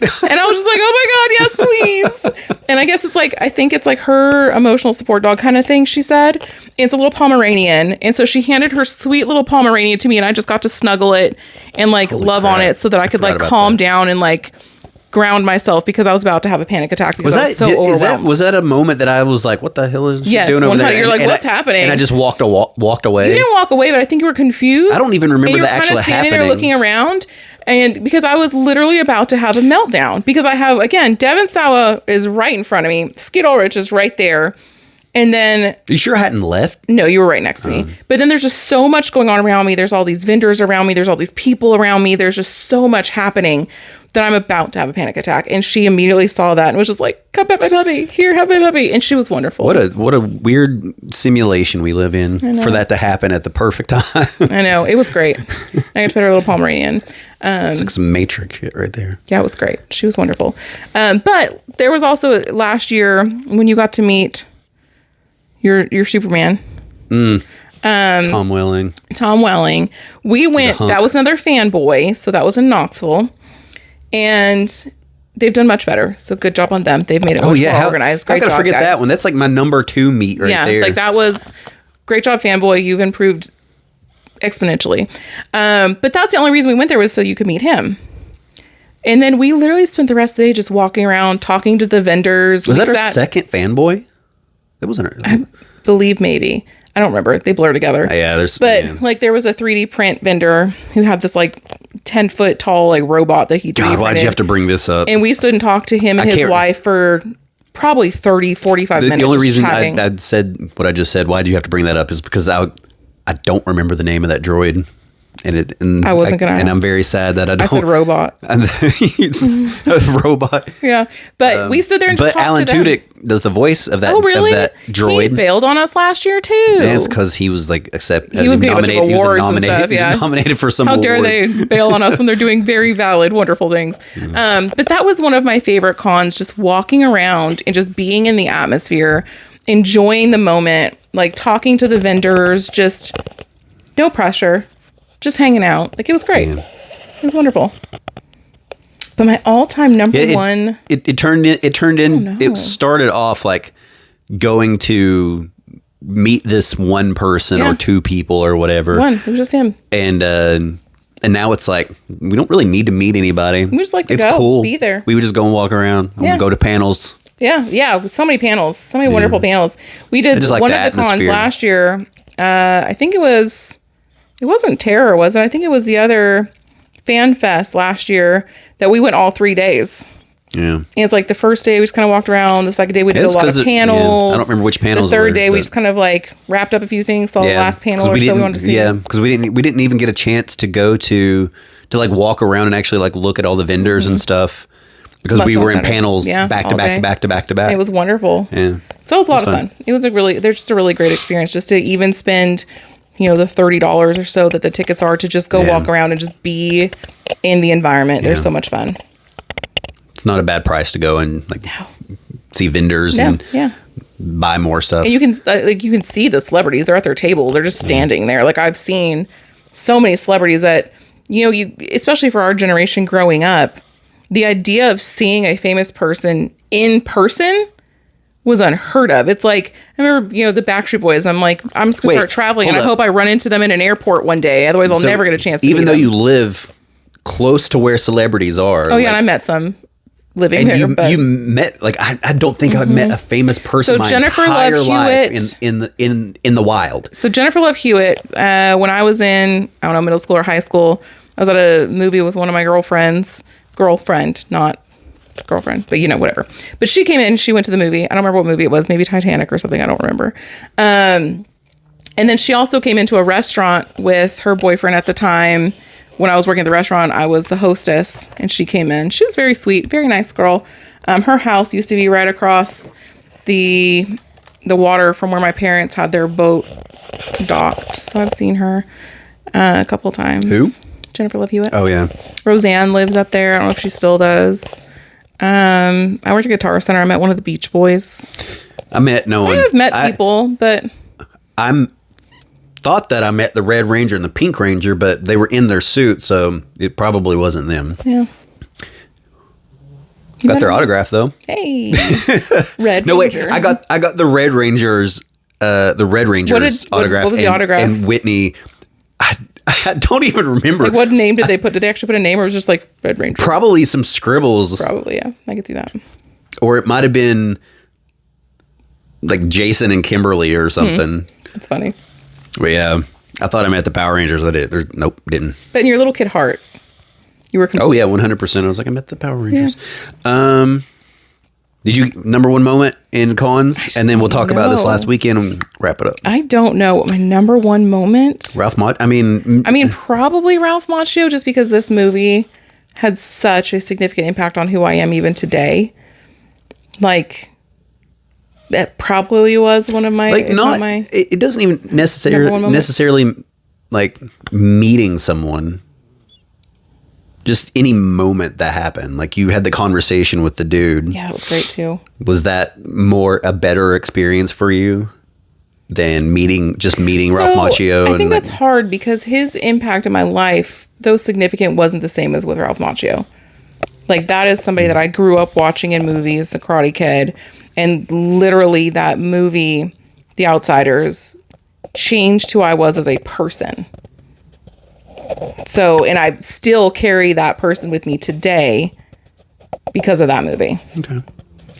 And I was just like, oh my God, yes, please. And I guess I think it's her emotional support dog kind of thing, she said. It's a little Pomeranian. And so she handed her sweet little Pomeranian to me, and I just got to snuggle it and love on it so that I could calm down and ground myself because I was about to have a panic attack because I was so overwhelmed. Was that a moment that I was like, what the hell is she doing over there? You're what's happening? And I just walked away. You didn't walk away, but I think you were confused. I don't even remember that actually happening. You were kind of standing there looking around. And because I was literally about to have a meltdown because I have, again, Devin Sawa is right in front of me. Skid Ulrich is right there. And then... You sure I hadn't left? No, you were right next to me. But then there's just so much going on around me. There's all these vendors around me. There's all these people around me. There's just so much happening that I'm about to have a panic attack. And she immediately saw that and was just like, come pet my puppy. Here, have my puppy. And she was wonderful. What a weird simulation we live in for that to happen at the perfect time. I know. It was great. I got to pet our little Pomeranian. It's like some Matrix shit right there. Yeah, it was great. She was wonderful. But there was also last year when you got to meet your Superman. Tom Welling. We went, that was another fanboy. So that was in Knoxville. And they've done much better. So good job on them. They've made it much more organized. Great job, I gotta forget guys. that one. That's like my number 2 meet right there. Yeah, like that was great job, fanboy. You've improved exponentially. But that's the only reason we went there was so you could meet him. And then we literally spent the rest of the day just walking around, talking to the vendors. Was that our second fanboy? That wasn't our... I believe maybe. I don't remember. They blur together. Yeah, like there was a 3D print vendor who had this like 10-foot tall like robot that he 3D God, why'd you have to bring this up? And we stood and talked to him and his wife for probably 30, 45 minutes. The only reason I said what I just said, why'd you have to bring that up, is because I don't remember the name of that droid. And I wasn't gonna. And I'm very sad that I don't. I said robot. It's a robot. Yeah, but we stood there and just talked Alan to them. Tudyk does the voice of that. Oh, really? Of that droid. He bailed on us last year too. And it's because he was like He was getting a bunch of awards and stuff. Yeah, he was nominated for some. How award. dare they bail on us when they're doing very valid, wonderful things? But that was one of my favorite cons. Just walking around and just being in the atmosphere, enjoying the moment, like talking to the vendors. Just no pressure. Just hanging out. Like, it was great. Yeah. It was wonderful. But my all-time number one... It started off like going to meet this one person or 2 people or whatever. It was just him. And now it's like, we don't really need to meet anybody. We just like to go, be there. We would just go and walk around. And go to panels. Yeah. So many panels. So many wonderful panels. We did one of the cons last year. I think it wasn't Terror, was it? I think it was the other Fanfest last year that we went all 3 days. Yeah. And it's like the first day we just kind of walked around. The second day we did a lot of panels. I don't remember which panels. The third day we just kind of like wrapped up a few things. Saw the last panel or so we wanted to see. Yeah, because we didn't even get a chance to go to like walk around and actually like look at all the vendors and stuff. Because we were in panels back to back. It was wonderful. Yeah. So it was a lot of fun. It was there's just a really great experience just to even spend, the $30 or so that the tickets are to just go walk around and just be in the environment. Yeah. There's so much fun. It's not a bad price to go and like see vendors and buy more stuff. And you can see the celebrities. They're at their tables. They're just standing there. Like I've seen so many celebrities that, you especially for our generation growing up, the idea of seeing a famous person in person was unheard of. It's like, I remember, the Backstreet Boys. I'm like, I'm just going to start traveling and I hope I run into them in an airport one day. Otherwise, I'll never get a chance to meet them. Even though you live close to where celebrities are. Oh, yeah. And I met some living there. You met, like, I don't think I've met a famous person my entire life in the wild. So Jennifer Love Hewitt, when I was in, I don't know, middle school or high school, I was at a movie with one of my girlfriend, not girlfriend, but whatever. But she came in, she went to the movie. I don't remember what movie it was, maybe Titanic or something. I don't remember. And then she also came into a restaurant with her boyfriend at the time. When I was working at the restaurant, I was the hostess and she came in. She was very sweet, very nice girl. Her house used to be right across the water from where my parents had their boat docked. So I've seen her a couple of times. Who? Jennifer Love Hewitt. Oh, yeah. Roseanne lives up there. I don't know if she still does. I worked at Guitar Center. I met one of the Beach Boys. I met no one. I've met people, but... thought that I met the Red Ranger and the Pink Ranger, but they were in their suits, so it probably wasn't them. Yeah. Got their autograph, though. Hey. Red Ranger. No, wait. I got the Red Ranger's autograph. What was the autograph? And Whitney... I don't even remember. Like what name did they put? Did they actually put a name, or was it just like Red Ranger? Probably some scribbles. Probably, yeah. I could see that. Or it might have been like Jason and Kimberly or something. That's funny. But yeah, I thought I met the Power Rangers. I did. Nope, didn't. But in your little kid heart, you were. Oh yeah, 100%. I was like, I met the Power Rangers. Yeah. Did you number one moment in cons? And then we'll talk about this last weekend and wrap it up. I don't know what my number one moment. Ralph Macchio. I mean, probably Ralph Macchio, just because this movie had such a significant impact on who I am even today. Like, that probably was one of my, like, it doesn't even necessarily like meeting someone. Just any moment that happened, like you had the conversation with the dude. Yeah, it was great too. Was that a better experience for you than meeting Ralph Macchio? I think that's hard because his impact in my life, though significant, wasn't the same as with Ralph Macchio. Like, that is somebody that I grew up watching in movies, The Karate Kid, and literally that movie, The Outsiders, changed who I was as a person. So, and I still carry that person with me today because of that movie. Okay.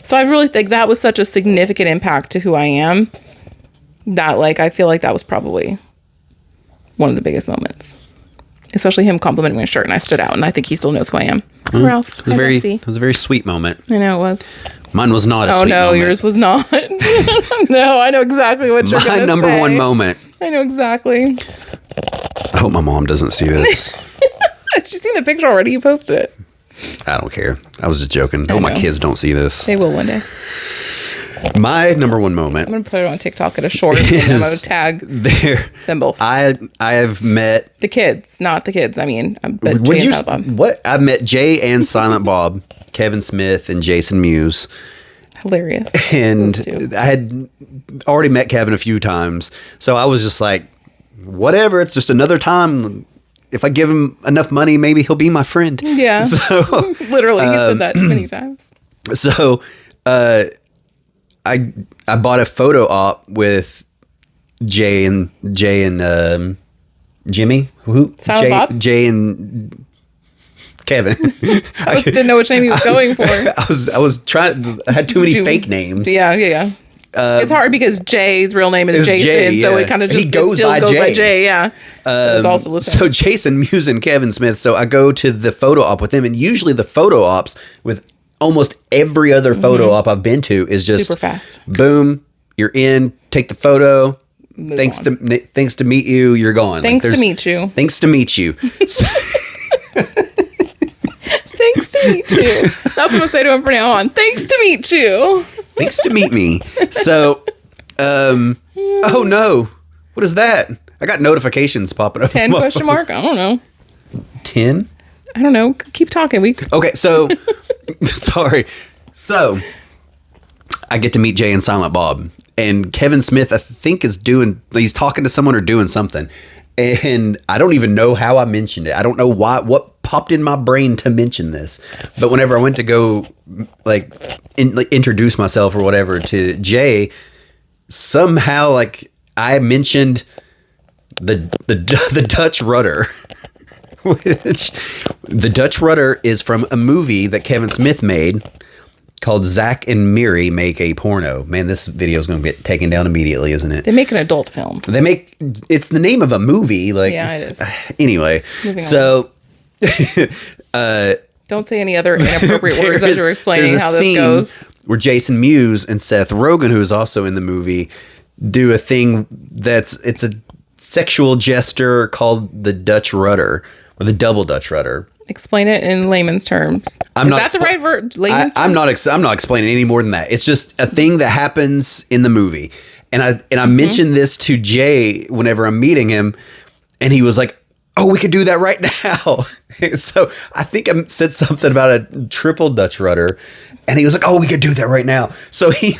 So I really think that was such a significant impact to who I am that, like, I feel like that was probably one of the biggest moments. Especially him complimenting my shirt, and I stood out, and I think he still knows who I am. Ralph, it was a very sweet moment. I know it was. Mine was not a sweet moment. Oh, no, yours was not. No, I know exactly what you're going to say. My number one moment. I know exactly. I hope my mom doesn't see this. She's seen the picture already. You posted it. I don't care. I was just joking. I hope my kids don't see this. They will one day. My number one moment. I'm going to put it on TikTok at a short, and I'm going to tag them both. I have met... The kids, not the kids. I mean, I've met Jay and Silent Bob. What? I've met Jay and Silent Bob, Kevin Smith, and Jason Mewes. Hilarious. And I had already met Kevin a few times, so I was just like, whatever, it's just another time. If I give him enough money, maybe he'll be my friend. Yeah. So literally, he said that many times. So I bought a photo op with Jay and Jimmy. Who? Bob? Jay and Kevin. I didn't know which name he was going for. I was trying. I had too many fake names. Yeah. It's hard because Jay's real name is Jason, Jay, so it kind of just goes by Jay. Yeah. So it's also so Jason Mewes and Kevin Smith. So I go to the photo op with them, and usually the photo ops with almost every other photo op I've been to is just super fast. Boom, you're in. Take the photo. Thanks to meet you. You're gone. Thanks to meet you. Thanks to meet you. Thanks to meet you. That's what I'm going to say to him from now on. Thanks to meet you. Thanks to meet me. So, oh no. What is that? I got notifications popping up. 10 question mark? I don't know. 10? I don't know. Keep talking. Okay, so, sorry. So, I get to meet Jay and Silent Bob. And Kevin Smith, I think, he's talking to someone or doing something. And I don't even know how I mentioned it. I don't know what popped in my brain to mention this. But whenever I went to go introduce myself or whatever to Jay, somehow I mentioned the Dutch rudder. Which the Dutch rudder is from a movie that Kevin Smith made called Zack and Miri Make a Porno. Man, this video is going to get taken down immediately, isn't it? They make an adult film. It's the name of a movie. Yeah, it is. Anyway, so don't say any other inappropriate words as you're explaining how this goes. Where Jason Mewes and Seth Rogen, who is also in the movie, do a thing it's a sexual gesture called the Dutch rudder or the double Dutch rudder. Explain it in layman's terms. That's the right word? Layman's terms? I'm not explaining any more than that. It's just a thing that happens in the movie. And I mentioned this to Jay whenever I'm meeting him, and he was like, "Oh, we could do that right now." So I think I said something about a triple Dutch rudder, and he was like, "Oh, we could do that right now." So he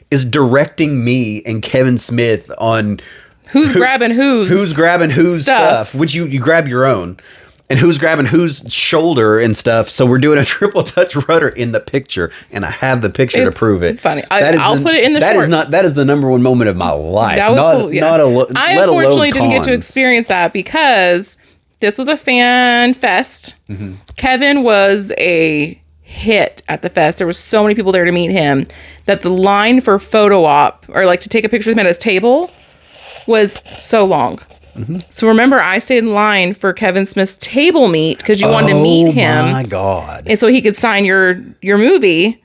is directing me and Kevin Smith on who's grabbing whose stuff. Which you grab your own. And who's grabbing whose shoulder and stuff. So we're doing a triple Dutch rudder in the picture. And I have the picture to prove it. Funny. I'll put it in the short. That is the number one moment of my life. I unfortunately didn't get to experience that because this was a fan fest. Mm-hmm. Kevin was a hit at the fest. There was so many people there to meet him that the line for photo op or to take a picture with him at his table was so long. Mm-hmm. So remember, I stayed in line for Kevin Smith's table meet because you wanted to meet him. Oh my God. And so he could sign your movie.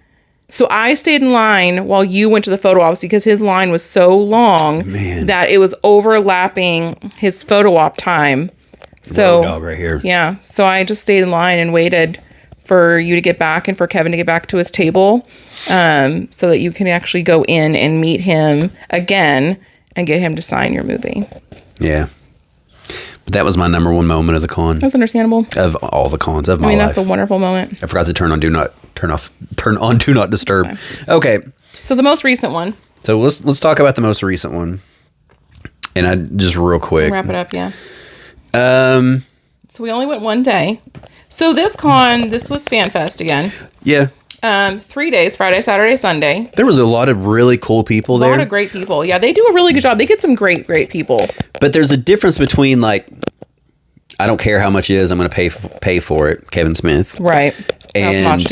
So I stayed in line while you went to the photo ops because his line was so long that it was overlapping his photo op time So road dog right here. Yeah. So I just stayed in line and waited for you to get back and for Kevin to get back to his table, so that you can actually go in and meet him again and get him to sign your movie. Yeah. But that was my number one moment of the con. That's understandable. Of all the cons of my life. That's a wonderful moment. I forgot to turn on do not disturb. Okay. So the most recent one. So let's talk about the most recent one. And I just real quick. Wrap it up, yeah. So we only went one day. So this was Fanfest again. Yeah. 3 days, Friday, Saturday, Sunday. There was a lot of really cool people there. A lot of great people. Yeah, they do a really good job. They get some great people. But there's a difference between like, I don't care how much it is, I'm going to pay for it, Kevin Smith. Right. And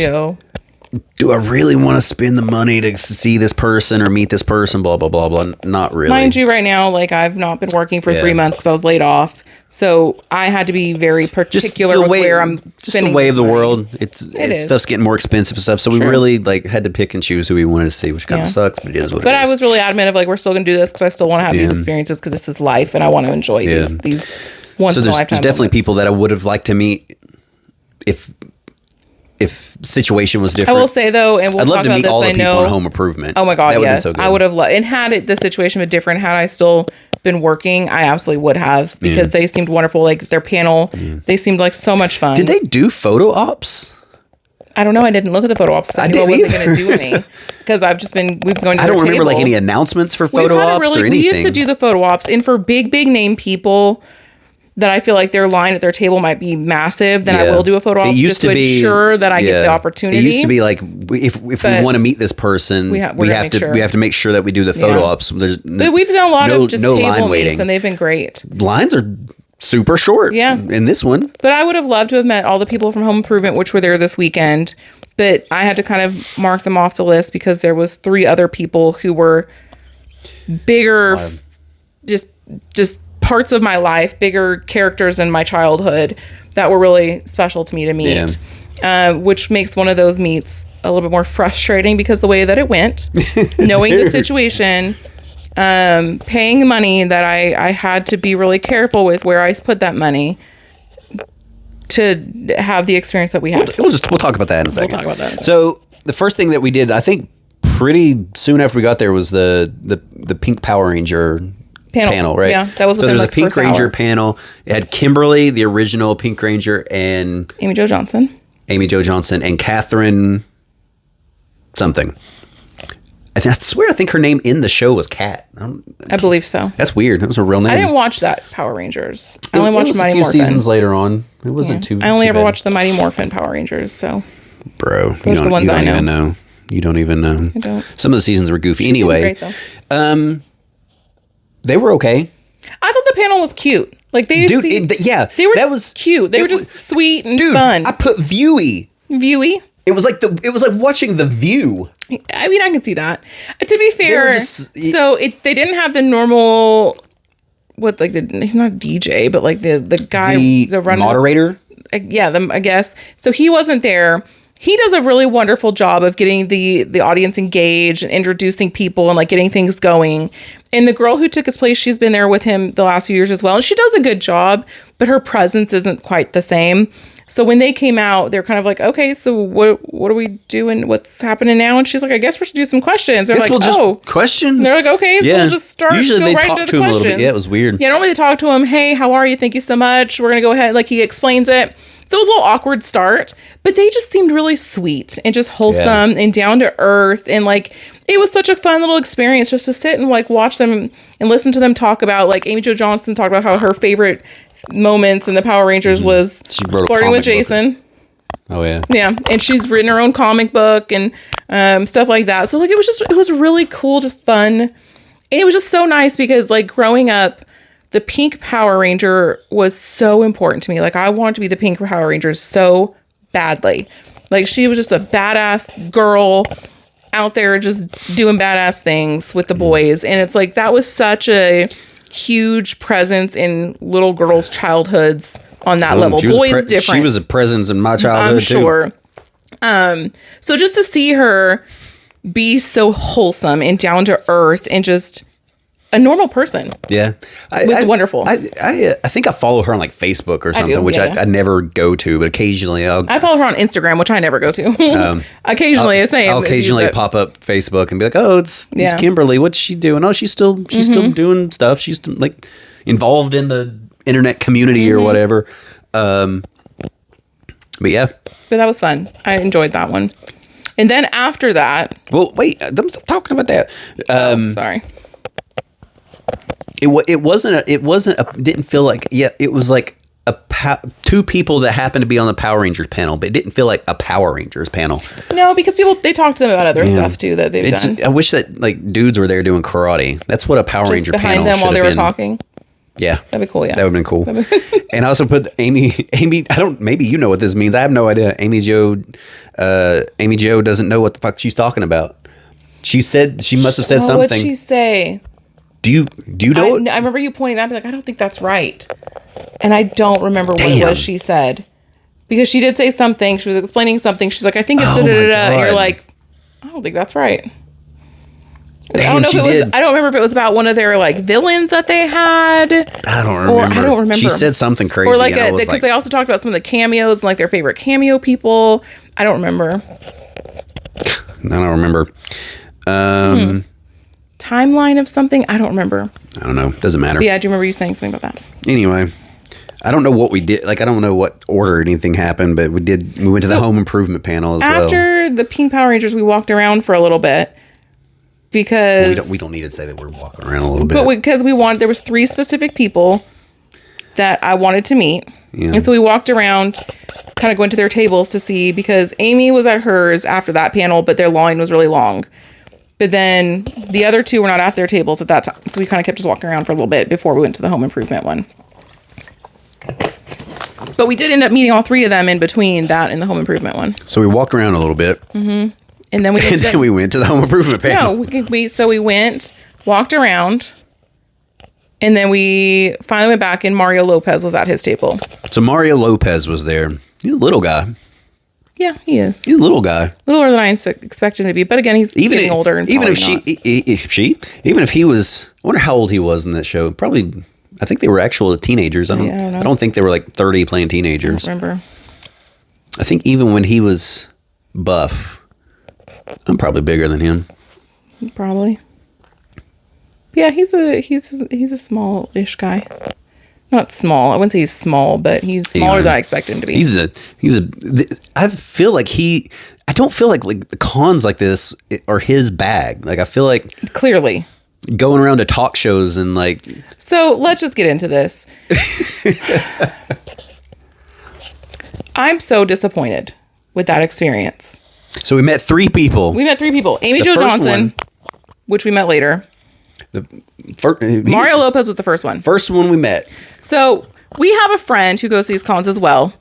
do I really want to spend the money to see this person or meet this person, blah, blah, blah, blah. Not really. Mind you, right now, like I've not been working for 3 months because I was laid off. So I had to be very particular with where I'm spending. Just the way of the world. Stuff's getting more expensive and stuff. So we really like had to pick and choose who we wanted to see, which kind of sucks, but it is what it is. But I was really adamant of like, we're still going to do this because I still want to have these experiences because this is life and I want to enjoy these once in a lifetime. There's definitely people that I would have liked to meet if situation was different. I will say though, and we'll I'd talk love to about meet this. all the people on Home Improvement. Oh my God, that yes, so good. I would have loved. And had the situation been different, had I still been working, I absolutely would have because they seemed wonderful. Like their panel, they seemed like so much fun. Did they do photo ops? I don't know. I didn't look at the photo ops. I knew I wasn't going to do any because we've been going to. I don't remember like any announcements for photo ops or anything. We used to do the photo ops, and for big name people that I feel like their line at their table might be massive, then I will do a photo op just to ensure that I get the opportunity. It used to be like if we want to meet this person, we have to make sure that we do the photo ops. But we've done a lot of just table meetings, and they've been great. Lines are super short. Yeah, in this one. But I would have loved to have met all the people from Home Improvement, which were there this weekend. But I had to kind of mark them off the list because there was 3 other people who were bigger, just parts of my life, bigger characters in my childhood that were really special to me to meet, which makes one of those meets a little bit more frustrating because the way that it went, knowing the situation, paying money that I had to be really careful with where I put that money to have the experience that we had. We'll talk about that in a second. We'll talk about that. So the first thing that we did, I think pretty soon after we got there, was the Pink Power Ranger panel, right? Yeah, that was so. There's a Pink Ranger panel. It had Kimberly, the original Pink Ranger, and Amy Jo Johnson, and Catherine something. I swear, I think her name in the show was Kat. I believe so. That's weird. That was her real name. I didn't watch that Power Rangers. I only watched Mighty Morphin. A few seasons later on. It wasn't too. I only ever watched the Mighty Morphin Power Rangers. So, bro, you don't even know. You don't even know. I don't. Some of the seasons were goofy. Anyway, great, they were okay. I thought the panel was cute. Like they were just cute. They were just sweet and fun. I put Viewy. It was like watching The View. I mean, I can see that. To be fair, they didn't have the normal he's not a DJ, but like the guy, the moderator. I guess. So he wasn't there. He does a really wonderful job of getting the audience engaged and introducing people and like getting things going. And the girl who took his place, she's been there with him the last few years as well. And she does a good job, but her presence isn't quite the same. So when they came out, they're kind of like, okay, so what are we doing? What's happening now? And she's like, I guess we should do some questions. They're like, questions? They're like, okay, so we'll just start. Usually they talk to him a little bit. Yeah, it was weird. Yeah, normally they talk to him, hey, how are you? Thank you so much. We're going to go ahead. Like he explains it. So it was a little awkward start, but they just seemed really sweet and just wholesome and down to earth. And like, it was such a fun little experience just to sit and like watch them and listen to them talk about, like Amy Jo Johnson talked about how her favorite moments in the Power Rangers was flirting with Jason. Oh yeah. Yeah. And she's written her own comic book and stuff like that. So like, it was really cool, just fun. And it was just so nice because like growing up, the Pink Power Ranger was so important to me. Like I wanted to be the Pink Power Ranger so badly. Like she was just a badass girl out there just doing badass things with the boys. And it's like, that was such a huge presence in little girls' childhoods on that level. Boys different. She was a presence in my childhood I'm sure. So just to see her be so wholesome and down to earth and just a normal person. Yeah. It was wonderful. I think I follow her on like Facebook or something, which I never go to, but occasionally I follow her on Instagram, which I never go to. Occasionally, I'll occasionally pop up Facebook and be like, oh, it's Kimberly. What's she doing? Oh, she's still doing stuff. She's like involved in the internet community or whatever. But yeah. But that was fun. I enjoyed that one. And then after that. Well, wait, I'm talking about that. Sorry. Didn't feel like, it was like two people that happened to be on the Power Rangers panel, but it didn't feel like a Power Rangers panel. No, because they talk to them about other stuff too that they've done. I wish that like dudes were there doing karate. That's what a Power Ranger panel should have been. Behind them while they were talking. Yeah. That'd be cool, yeah. That would have been cool. And I also put Amy, maybe you know what this means. I have no idea. Amy Jo doesn't know what the fuck she's talking about. She must have said something. What did she say? Do you know I remember you pointing that, like, I don't think that's right. And I don't remember what it was she said. Because she did say something. She was explaining something. She's like, I think it's da-da-da-da. And you're like, I don't think that's right. Damn, I don't remember if it was about one of their like villains that they had. I don't remember. She said something crazy. Or like because they also talked about some of the cameos and like their favorite cameo people. I don't remember. Timeline of something. I don't remember. I don't know. Doesn't matter. But yeah, I do remember you saying something about that. Anyway, I don't know what we did. Like I don't know what order anything happened, but we went to the home improvement panel as well. After the Pink Power Rangers, we walked around for a little bit. Because we don't need to say that we're walking around a little bit. But because there was 3 specific people that I wanted to meet. Yeah. And so we walked around kind of going to their tables to see, because Amy was at hers after that panel, but their line was really long. But then the other 2 were not at their tables at that time. So we kind of kept just walking around for a little bit before we went to the home improvement one. But we did end up meeting all 3 of them in between that and the home improvement one. So we walked around a little bit. Mm-hmm. And then we went to the home improvement panel. No, we went, walked around, and then we finally went back, and Mario Lopez was at his table. So Mario Lopez was there. He's a little guy. Yeah, he is. He's a little guy. Littler than I expected him to be, but again, he's getting older. And even if he was, I wonder how old he was in that show. Probably, I think they were actual teenagers. I don't think they were like 30 playing teenagers. I don't remember. I think even when he was buff. I'm probably bigger than him. Probably. Yeah, he's a small-ish guy. Not small. I wouldn't say he's small, but he's smaller than I expected him to be. I feel like I don't feel like the cons like this are his bag. Like I feel like clearly going around to talk shows and like. So let's just get into this. I'm so disappointed with that experience. So we met 3 people. Amy Jo Johnson, which we met later. Mario Lopez was the first one. First one we met. So we have a friend who goes to these cons as well.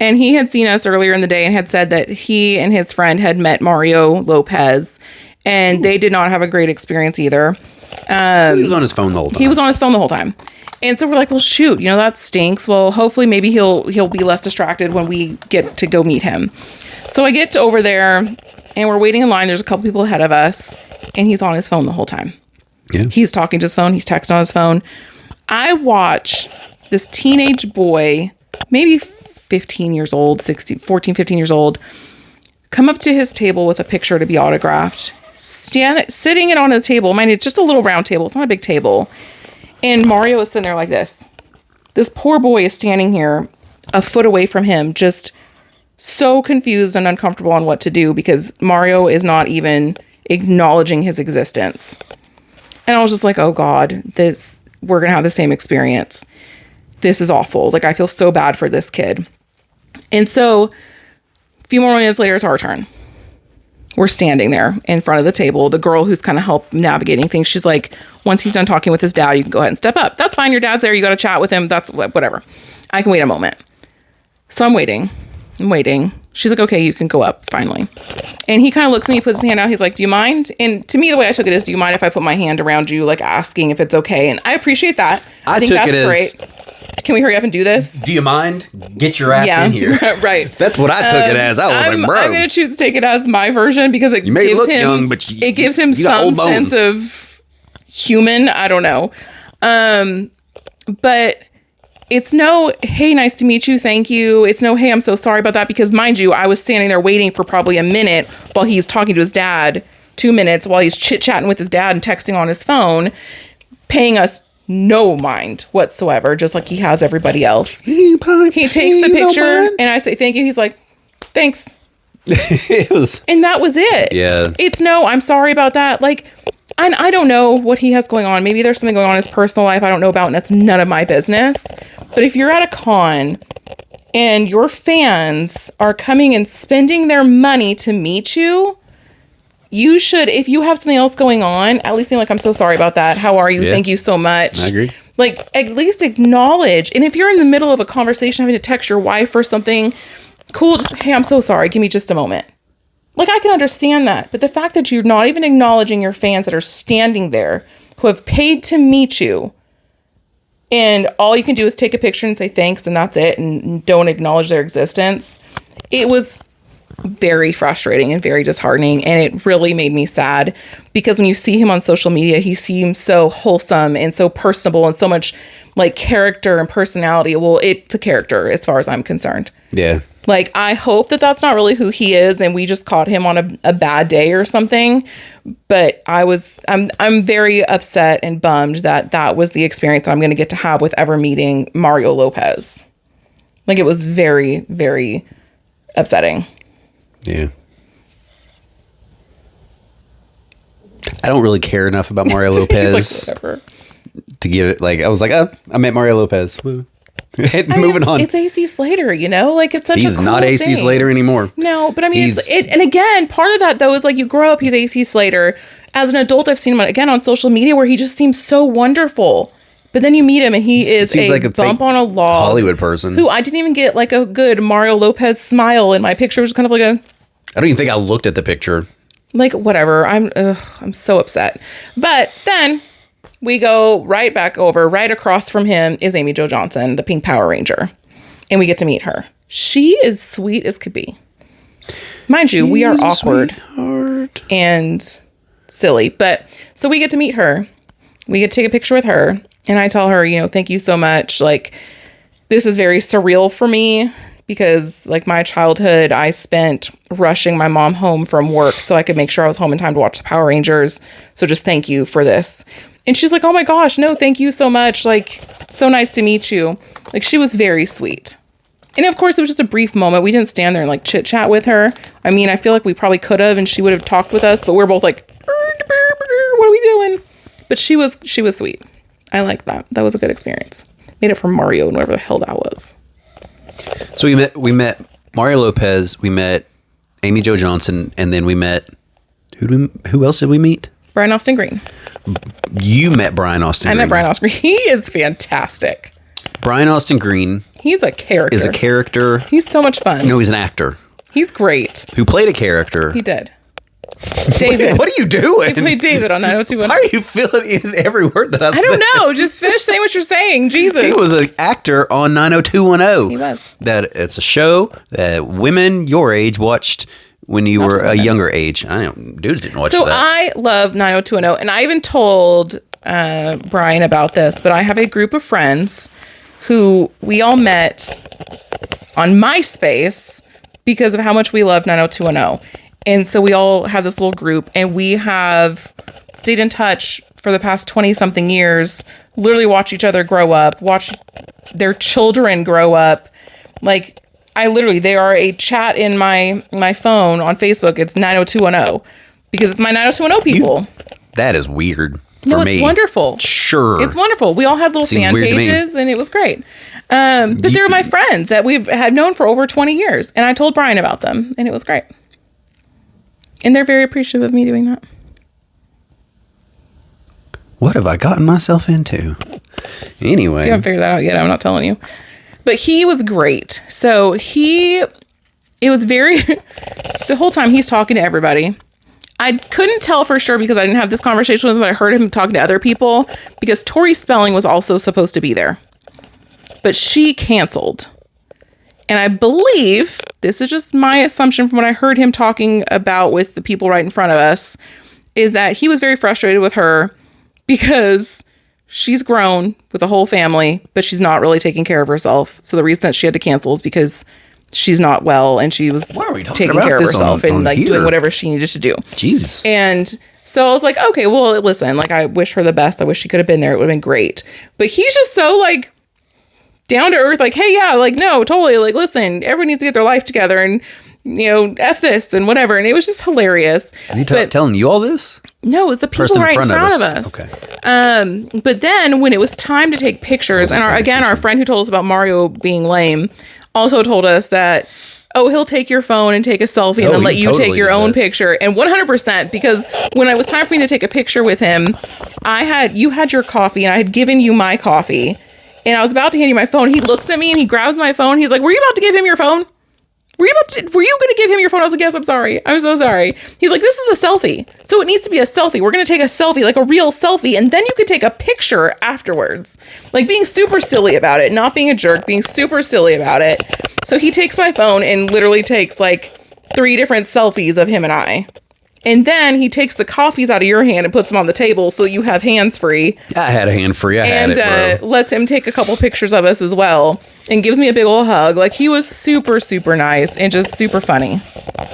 And he had seen us earlier in the day and had said that he and his friend had met Mario Lopez. And they did not have a great experience either. He was on his phone the whole time. And so we're like, well, shoot, that stinks. Well, hopefully maybe he'll be less distracted when we get to go meet him. So I get over there, and we're waiting in line. There's a couple people ahead of us, and he's on his phone the whole time. Yeah. He's talking to his phone. He's texting on his phone. I watch this teenage boy, maybe 15 years old, 14, 15 years old, come up to his table with a picture to be autographed, sitting it on the table. Mind, it's just a little round table. It's not a big table. And Mario is sitting there like this. This poor boy is standing here a foot away from him, just so confused and uncomfortable on what to do because Mario is not even acknowledging his existence. And I was just like, oh God, we're going to have the same experience. This is awful. Like, I feel so bad for this kid. And so a few more minutes later, it's our turn. We're standing there in front of the table. The girl who's kind of helped navigating things, she's like, once he's done talking with his dad, you can go ahead and step up. That's fine. Your dad's there. You got to chat with him. That's whatever. I can wait a moment. So I'm waiting. She's like, okay, you can go up finally. And he kind of looks at me, puts his hand out. He's like, do you mind? And to me, the way I took it is, do you mind if I put my hand around you, like asking if it's okay? And I appreciate that. I think that's great. Can we hurry up and do this? Do you mind? Get your ass in here. Right. That's what I took it as. I was like, bro. I'm going to choose to take it as my version because it gives him some sense of human. I don't know. But it's no, hey, nice to meet you. Thank you. It's no, hey, I'm so sorry about that. Because mind you, I was standing there waiting for probably a minute while he's talking to his dad, 2 minutes while he's chit-chatting with his dad and texting on his phone, paying us no mind whatsoever, just like he has everybody else. He takes the picture and I say, thank you. He's like, thanks. And that was it. Yeah. It's no, I'm sorry about that. Like, and I don't know what he has going on. Maybe there's something going on in his personal life I don't know about, and that's none of my business. But if you're at a con and your fans are coming and spending their money to meet you, you should, if you have something else going on, at least be like, I'm so sorry about that. How are you? Yeah. Thank you so much. I agree. Like, at least acknowledge. And if you're in the middle of a conversation, having to text your wife or something, cool. Just, hey, I'm so sorry. Give me just a moment. Like, I can understand that. But the fact that you're not even acknowledging your fans that are standing there, who have paid to meet you, and all you can do is take a picture and say thanks, and that's it, and don't acknowledge their existence. It was very frustrating and very disheartening, and it really made me sad, because when you see him on social media, he seems so wholesome and so personable and so much like character and personality. Well, it's a character as far as I'm concerned. Yeah. Like, I hope that that's not really who he is and we just caught him on a bad day or something. But I'm very upset and bummed that that was the experience I'm going to get to have with ever meeting Mario Lopez. Like, it was very, very upsetting. Yeah. I don't really care enough about Mario Lopez like, to give it, like, I was like, oh, I met Mario Lopez. Woo. Moving on. It's AC Slater, you know, like, it's such he's a cool not AC thing. Slater anymore. No, but I mean, and again, part of that though is like, you grow up, he's AC Slater. As an adult, I've seen him again on social media where he just seems so wonderful. But then you meet him and he is like a bump on a log Hollywood person who I didn't even get like a good Mario Lopez smile in my picture. It was kind of like I don't even think I looked at the picture. Like, whatever. I'm so upset. But then we go right back over, right across from him is Amy Jo Johnson, the Pink Power Ranger. And we get to meet her. She is sweet as could be. Mind you, we are awkward and silly. But so we get to meet her. We get to take a picture with her. And I tell her, you know, thank you so much. Like, this is very surreal for me because, like, my childhood, I spent rushing my mom home from work so I could make sure I was home in time to watch the Power Rangers. So just thank you for this. And she's like, oh my gosh, no, thank you so much. Like, so nice to meet you. Like, she was very sweet. And of course, it was just a brief moment. We didn't stand there and like chit chat with her. I mean, I feel like we probably could have, and she would have talked with us, but we're both like, what are we doing? But she was sweet. I liked that. That was a good experience. Made it for Mario and whatever the hell that was. So we met Mario Lopez, we met Amy Jo Johnson, and then we met who else did we meet? Brian Austin Green. You met Brian Austin Green. I met Brian Austin Green. He is fantastic. Brian Austin Green. He's a character. Is a character. He's so much fun. No, he's an actor. He's great. Who played a character. He did. David. What are you doing? He played David on 90210. Why are you filling in every word that I said? I don't know. Just finish saying what you're saying. Jesus. He was an actor on 90210. He was. That it's a show that women your age watched when you were a younger age. I don't, dudes didn't watch that. So I love 90210, and I even told Brian about this, but I have a group of friends who we all met on MySpace because of how much we love 90210. And so we all have this little group, and we have stayed in touch for the past 20 something years, literally watch each other grow up, watch their children grow up. Like, they are a chat in my phone on Facebook. It's 90210 because it's my 90210 people. That is weird for no, it's me. Wonderful. Sure. It's wonderful. We all had little fan pages and it was great. But they're my friends that we've had known for over 20 years. And I told Brian about them and it was great. And they're very appreciative of me doing that. What have I gotten myself into? Anyway. You haven't figured that out yet. I'm not telling you. But he was great. So it was very, the whole time he's talking to everybody. I couldn't tell for sure because I didn't have this conversation with him, but I heard him talking to other people because Tori Spelling was also supposed to be there. But she canceled. And I believe, this is just my assumption from what I heard him talking about with the people right in front of us, is that he was very frustrated with her because she's grown with a whole family, but she's not really taking care of herself. So the reason that she had to cancel is because she's not well and she was taking care of herself and like doing whatever she needed to do. Jesus. And so I was like, okay, well, listen, like I wish her the best. I wish she could have been there. It would have been great. But he's just so like down to earth, like, hey, yeah, like, no, totally. Like, listen, everyone needs to get their life together and, you know, F this and whatever. And it was just hilarious. Is he telling you all this? No, it was the people right in front of us. Okay. But then when it was time to take pictures, and our friend who told us about Mario being lame also told us that, oh, he'll take your phone and take a selfie and then let you take your own picture. And 100%, because when it was time for me to take a picture with him, you had your coffee and I had given you my coffee. And I was about to hand you my phone. He looks at me and he grabs my phone. He's like, were you about to give him your phone? Were you going to give him your phone? I was like, yes, I'm sorry. I'm so sorry. He's like, this is a selfie. So it needs to be a selfie. We're going to take a selfie, like a real selfie. And then you could take a picture afterwards. Like being super silly about it, not being a jerk, being super silly about it. So he takes my phone and literally takes like 3 different selfies of him and I. And then he takes the coffees out of your hand and puts them on the table so you have hands free. I had a hand free. I had it, bro. Lets him take a couple pictures of us as well and gives me a big old hug. Like he was super, super nice and just super funny.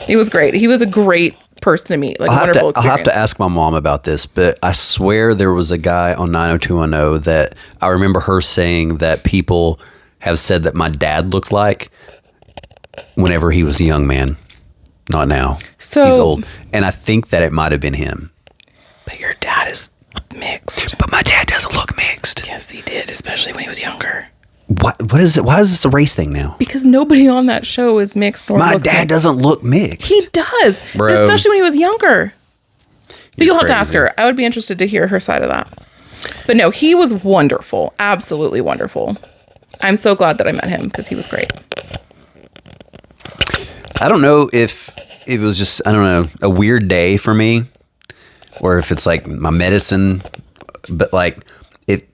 It was great. He was a great person to meet. Like a wonderful experience. I'll have to ask my mom about this, but I swear there was a guy on 90210 that I remember her saying that people have said that my dad looked like whenever he was a young man. Not now. So he's old. And I think that it might have been him. But your dad is mixed. But my dad doesn't look mixed. Yes, he did, especially when he was younger. What is it? Why is this a race thing now? Because nobody on that show is mixed or my dad doesn't look mixed. He does. Bro. Especially when he was younger. But you'll have to ask her. I would be interested to hear her side of that. But no, he was wonderful. Absolutely wonderful. I'm so glad that I met him because he was great. I don't know if it was just, I don't know, a weird day for me or if it's like my medicine, but like it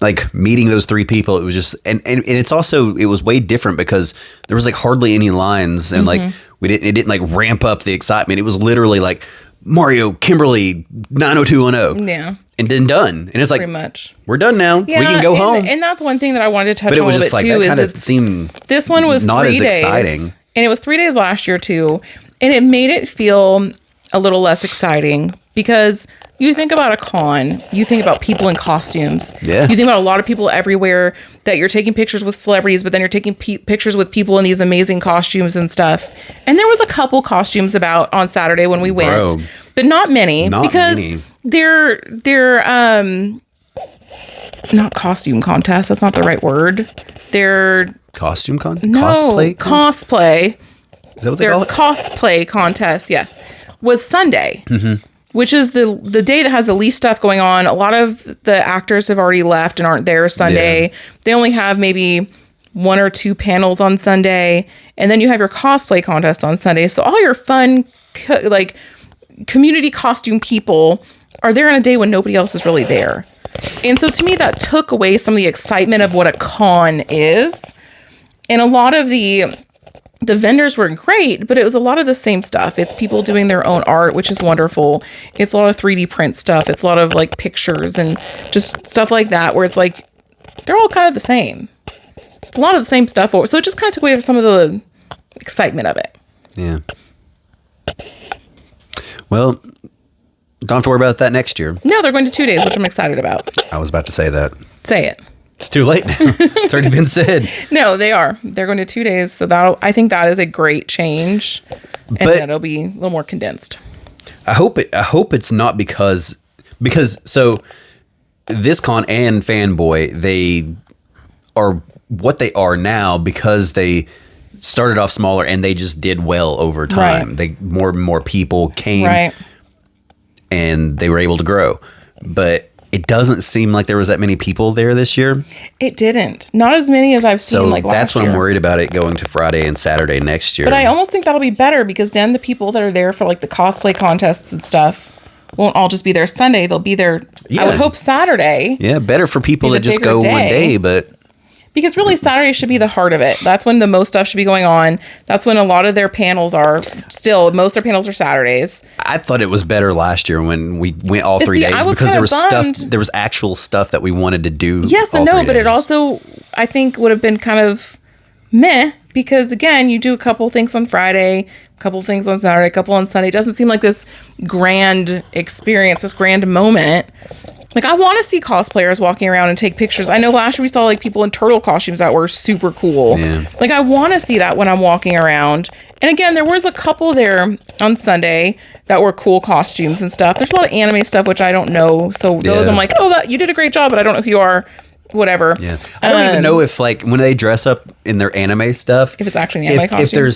like meeting those 3 people, it was just, and it's also, it was way different because there was like hardly any lines and like it didn't like ramp up the excitement. It was literally like Mario, Kimberly, 90210. Yeah. And then done. And it's like, pretty much. We're done now. Yeah, we can go home. And that's one thing that I wanted to touch on a little bit like, too. This one was not 3 as days. Exciting. And it was 3 days last year too. And it made it feel a little less exciting because you think about a con, you think about people in costumes. Yeah. You think about a lot of people everywhere that you're taking pictures with celebrities, but then you're taking pictures with people in these amazing costumes and stuff. And there was a couple costumes about on Saturday when we went, but not many because they're not costume contests. That's not the right word. They're costume cosplay. Is that what they call it? Cosplay contest. Yes, was Sunday, which is the day that has the least stuff going on. A lot of the actors have already left and aren't there Sunday. Yeah. They only have maybe 1 or 2 panels on Sunday, and then you have your cosplay contest on Sunday. So all your fun, like community costume people are there on a day when nobody else is really there. And so to me, that took away some of the excitement of what a con is. And a lot of the vendors were great, but it was a lot of the same stuff. It's people doing their own art, which is wonderful. It's a lot of 3D print stuff. It's a lot of like pictures and just stuff like that, where it's like, they're all kind of the same. It's a lot of the same stuff. So it just kind of took away some of the excitement of it. Yeah. Well, don't have to worry about that next year. No, they're going to 2 days, which I'm excited about. I was about to say that. Say it. It's too late now. It's already been said. No, they are. They're going to 2 days. So I think that is a great change. And then it'll be a little more condensed. I hope it's not because so this con and Fanboy, they are what they are now because they started off smaller and they just did well over time. Right. They more and more people came. Right. And they were able to grow. But it doesn't seem like there was that many people there this year. It didn't. Not as many as I've seen like last year. So that's what I'm worried about it going to Friday and Saturday next year. But I almost think that'll be better because then the people that are there for like the cosplay contests and stuff won't all just be there Sunday. They'll be there, I would hope, Saturday. Yeah, better for people that just go one day. But Because really, Saturday should be the heart of it. That's when the most stuff should be going on. That's when a lot of their panels are still. Most of their panels are Saturdays. I thought it was better last year when we went all 3 days because there was bummed. stuff. There was actual stuff that we wanted to do. Yes and no, but it also, I think, would have been kind of meh because again, you do a couple things on Friday, a couple things on Saturday, a couple on Sunday. It doesn't seem like this grand experience, this grand moment. Like, I want to see cosplayers walking around and take pictures. I know last year we saw, like, people in turtle costumes that were super cool. Yeah. Like, I want to see that when I'm walking around. And again, there was a couple there on Sunday that were cool costumes and stuff. There's a lot of anime stuff, which I don't know. So those I'm like, oh, you did a great job, but I don't know who you are. Whatever. Yeah. I don't even know if, like, when they dress up in their anime stuff. If it's actually an anime costume.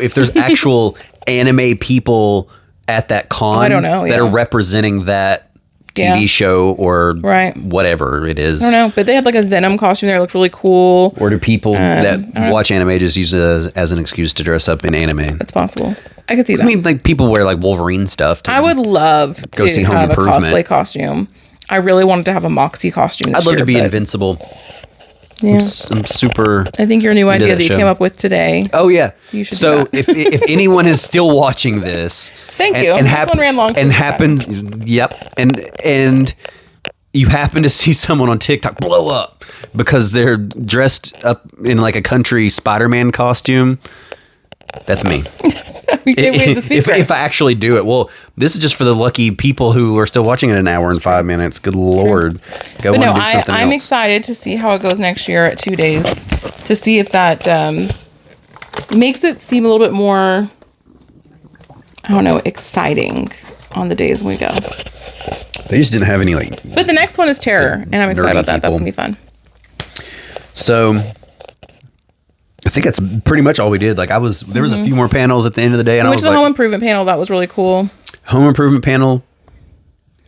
If there's actual anime people at that con I don't know, that are representing that TV show or whatever it is. I don't know, but they had like a Venom costume there. It looked really cool. Or do people that watch anime just use it as an excuse to dress up in anime? It's possible. I could see that. I mean, like people wear like Wolverine stuff. I would love to see have a cosplay costume. I really wanted to have a Moxie costume this I'd love year, to be Invincible. Yeah. I'm super. I think your new idea that you came up with today. Oh yeah. You should. So if anyone is still watching this, thank you. And this one ran long. And happened. Yep. And you happen to see someone on TikTok blow up because they're dressed up in like a country Spider-Man costume. That's me. If I actually do it. Well, this is just for the lucky people who are still watching it an hour and 5 minutes. Good Lord. But no, I'm excited to see how it goes next year at 2 days to see if that makes it seem a little bit more, I don't know, exciting on the days we go. They just didn't have any like. But the next one is Terror, and I'm excited about that. That's going to be fun. So I think that's pretty much all we did. Like there was a few more panels at the end of the day, and I went to the Home Improvement panel. That was really cool. Home Improvement panel.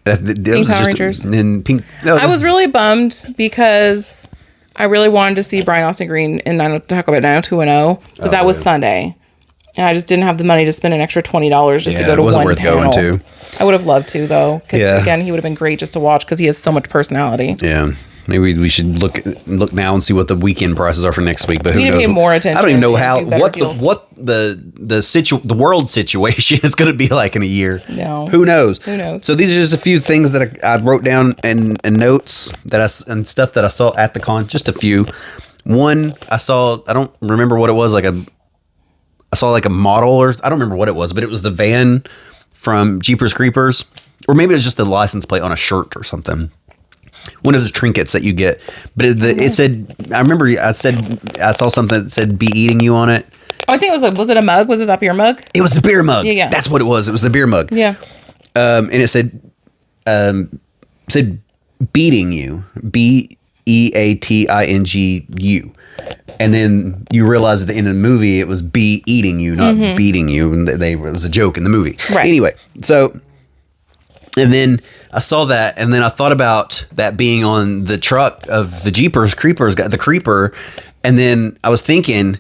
Pink Power Rangers. Pink. I was really bummed because I really wanted to see Brian Austin Green in Taco Bell 90210, but that was Sunday, and I just didn't have the money to spend an extra $20 just to go to one panel. It wasn't worth going to. I would have loved to though. Because again, he would have been great just to watch because he has so much personality. Yeah. Maybe we should look now and see what the weekend prices are for next week. But who knows? Pay more attention. I don't even know what the world situation is going to be like in a year. No, who knows? Who knows? So these are just a few things that I wrote down and notes and stuff that I saw at the con. Just a few. One I saw. I don't remember what it was. I saw like a model or I don't remember what it was, but it was the van from Jeepers Creepers, or maybe it was just the license plate on a shirt or something. One of those trinkets that you get, but it said. I remember I saw something that said "be eating you" on it. Oh, I think it was it a mug? Was it that beer mug? It was the beer mug. Yeah. That's what it was. It was the beer mug. Yeah. And it said "beating you," BEATINGU, and then you realize at the end of the movie it was "be eating you," not beating you, and it was a joke in the movie. Right. Anyway, so. And then I saw that, and then I thought about that being on the truck of the Jeepers Creepers, the Creeper, and then I was thinking,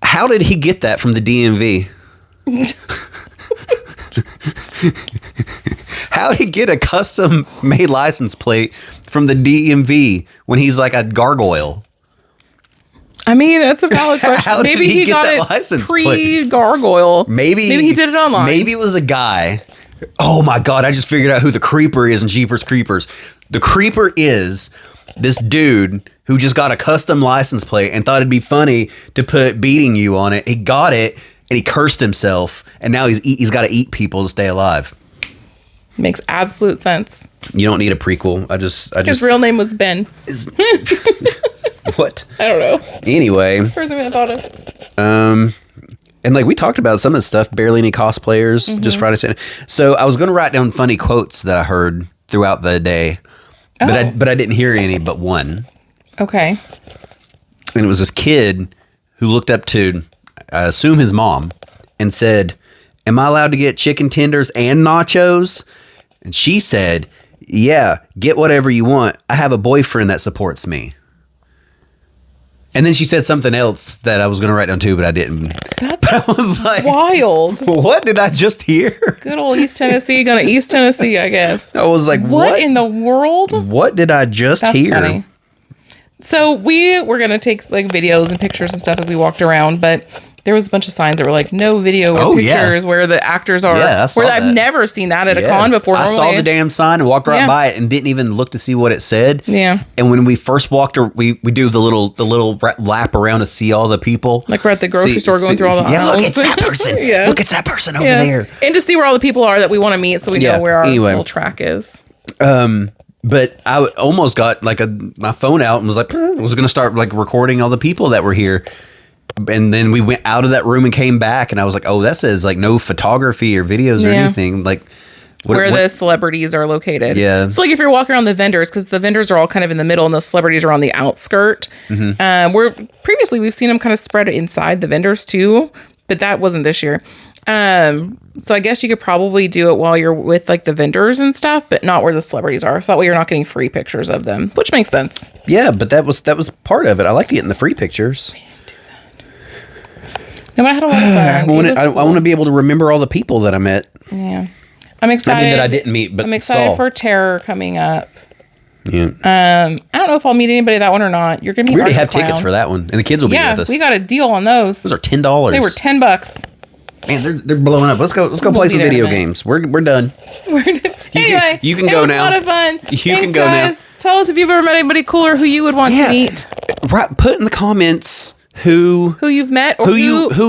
how did he get that from the DMV? How did he get a custom-made license plate from the DMV when he's like a gargoyle? I mean, that's a valid question. Maybe he got it pre-gargoyle. Maybe he did it online. Maybe it was a guy. Oh my God, I just figured out who the Creeper is in Jeepers Creepers. The Creeper is this dude who just got a custom license plate and thought it'd be funny to put "beating you" on it. He got it and he cursed himself, and now he's got to eat people to stay alive. Makes absolute sense. You don't need a prequel. His real name was Ben. What? I don't know. Anyway. First thing I thought of. And like we talked about some of the stuff, barely any cosplayers, just Friday, Saturday. So I was going to write down funny quotes that I heard throughout the day, but I didn't hear any but one. Okay. And it was this kid who looked up to, I assume his mom, and said, "Am I allowed to get chicken tenders and nachos?" And she said, "Yeah, get whatever you want. I have a boyfriend that supports me." And then she said something else that I was going to write down too, but I didn't. That's I was like, wild. What did I just hear? Good old East Tennessee, going to East Tennessee, I guess. I was like, what in the world? What did I just hear? Funny. So we were going to take like videos and pictures and stuff as we walked around, but there was a bunch of signs that were like no video or pictures where the actors are. Yeah, I saw that. I've never seen that at a con before. I saw the damn sign and walked right by it and didn't even look to see what it said. Yeah. And when we first walked, we do the little lap around to see all the people. Like we're at the grocery store going through all the aisles. Yeah, look, it's that person. Look, it's that person over there. And to see where all the people are that we want to meet so we know where our little track is. But I almost got like my phone out and was like, was going to start like recording all the people that were here. And then we went out of that room and came back, and I was like, "Oh, that says like no photography or videos or anything." Like where the celebrities are located. Yeah. So like if you're walking around the vendors, because the vendors are all kind of in the middle, and the celebrities are on the outskirt. Where previously we've seen them kind of spread inside the vendors too, but that wasn't this year. So I guess you could probably do it while you're with like the vendors and stuff, but not where the celebrities are. So that way you're not getting free pictures of them, which makes sense. Yeah, but that was part of it. I like getting the free pictures. No, but I had a lot of fun. I want to be able to remember all the people that I met. Yeah. I'm excited. I mean, that I didn't meet, but I'm excited saw. for Terror coming up. Yeah. I don't know if I'll meet anybody at that one or not. You're going to be We already have tickets for that one, and the kids will be with us. We got a deal on those. Those are $10. They were $10. Man, they're blowing up. Let's go play some video games. We're done. Anyway, you can go now. It was a lot of fun. You can go now. Tell us if you've ever met anybody cooler who you would want to meet. Right. Put in the comments who you've met or who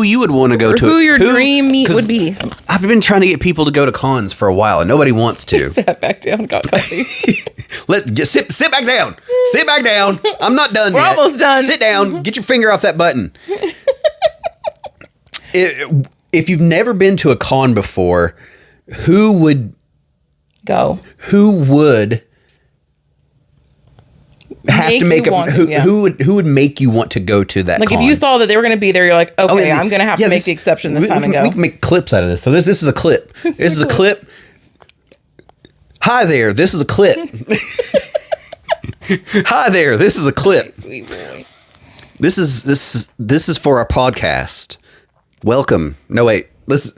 you would want to go to. Who your dream meet would be. I've been trying to get people to go to cons for a while and nobody wants to. Sat back down, got coffee. Sit back down. Sit back down. I'm not done We're yet. almost done. Sit down. Get your finger off that button. If you've never been to a con before, who would go? Who would have to make who would make you want to go to that like con? If you saw that they were going to be there, you're like, okay, I'm going to have to make the exception this time and go. We can make clips out of this. So this is a clip. This is a clip. Hi there, this is a clip. Hi there, this is a clip. This is for our podcast. Welcome. No wait. This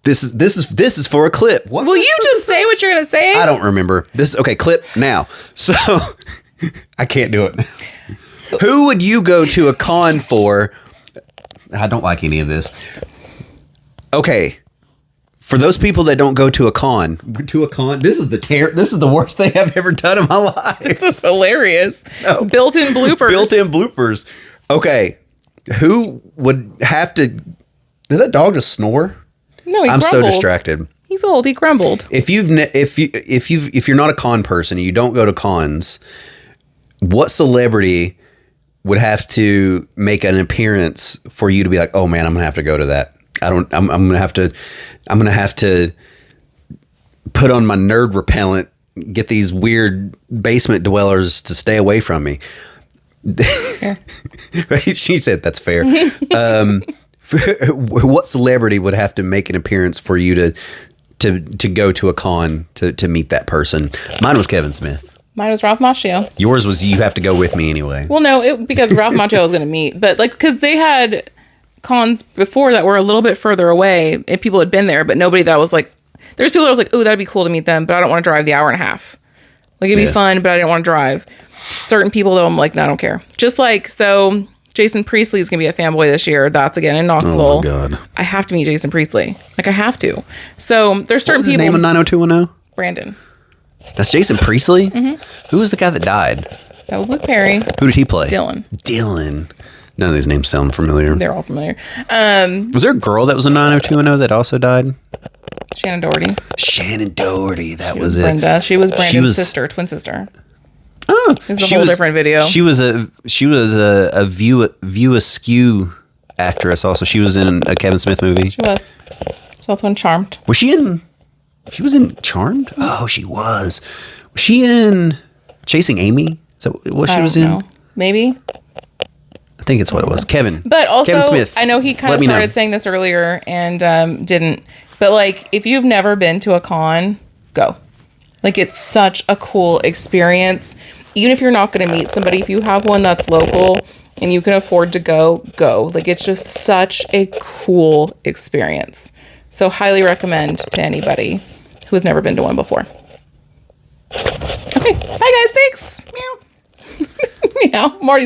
is for a clip. What? Will you just say what you're going to say? I don't remember. Okay, clip now. So I can't do it. Who would you go to a con for? I don't like any of this. Okay. For those people that don't go to a con, this is the worst thing I've ever done in my life. This is hilarious. No. Built-in bloopers. Okay. Who would have to? Did that dog just snore? No, he I'm grumbled. so distracted. He's old. He grumbled. If you're not a con person and you don't go to cons, what celebrity would have to make an appearance for you to be like, oh man, I'm gonna have to go to that? I'm gonna have to put on my nerd repellent, get these weird basement dwellers to stay away from me. She said that's fair. What celebrity would have to make an appearance for you to go to a con to meet that person? Mine was Kevin Smith. Mine was Ralph Macchio. Yours was you have to go with me anyway. Well, no, because Ralph Macchio was going to meet, but like because they had cons before that were a little bit further away, and people had been there, but nobody that was like. There's people that was like, oh, that'd be cool to meet them, but I don't want to drive the hour and a half. Like it'd be fun, but I didn't want to drive. Certain people though, I'm like, no, I don't care. Just like so. Jason Priestley is going to be a fanboy this year. That's again in Knoxville. Oh my God. I have to meet Jason Priestley. Like I have to. So there's certain What's his people. name of 90210? Brandon. That's Jason Priestley? Mm-hmm. Who was the guy that died? That was Luke Perry. Who did he play? Dylan. None of these names sound familiar. They're all familiar. Was there a girl that was in 90210 that also died? Shannon Doherty. That was it. Brenda. She was Brandon's sister, twin sister. Oh, it's a whole different video. She was a View Askew actress. Also, she was in a Kevin Smith movie. She was. She's also in Charmed. Was she in? She was in Charmed. Oh, she was. Was she in Chasing Amy? Is that what she was in? Know. Maybe. I think it's what it was. Kevin. But also, Kevin Smith. I know he kind of started saying this earlier and didn't. But like, if you've never been to a con, go. Like, it's such a cool experience. Even if you're not going to meet somebody, if you have one that's local and you can afford to go. Like, it's just such a cool experience. So, highly recommend to anybody who has never been to one before. Okay. Bye, guys. Thanks. Meow. Anyhow, Marty's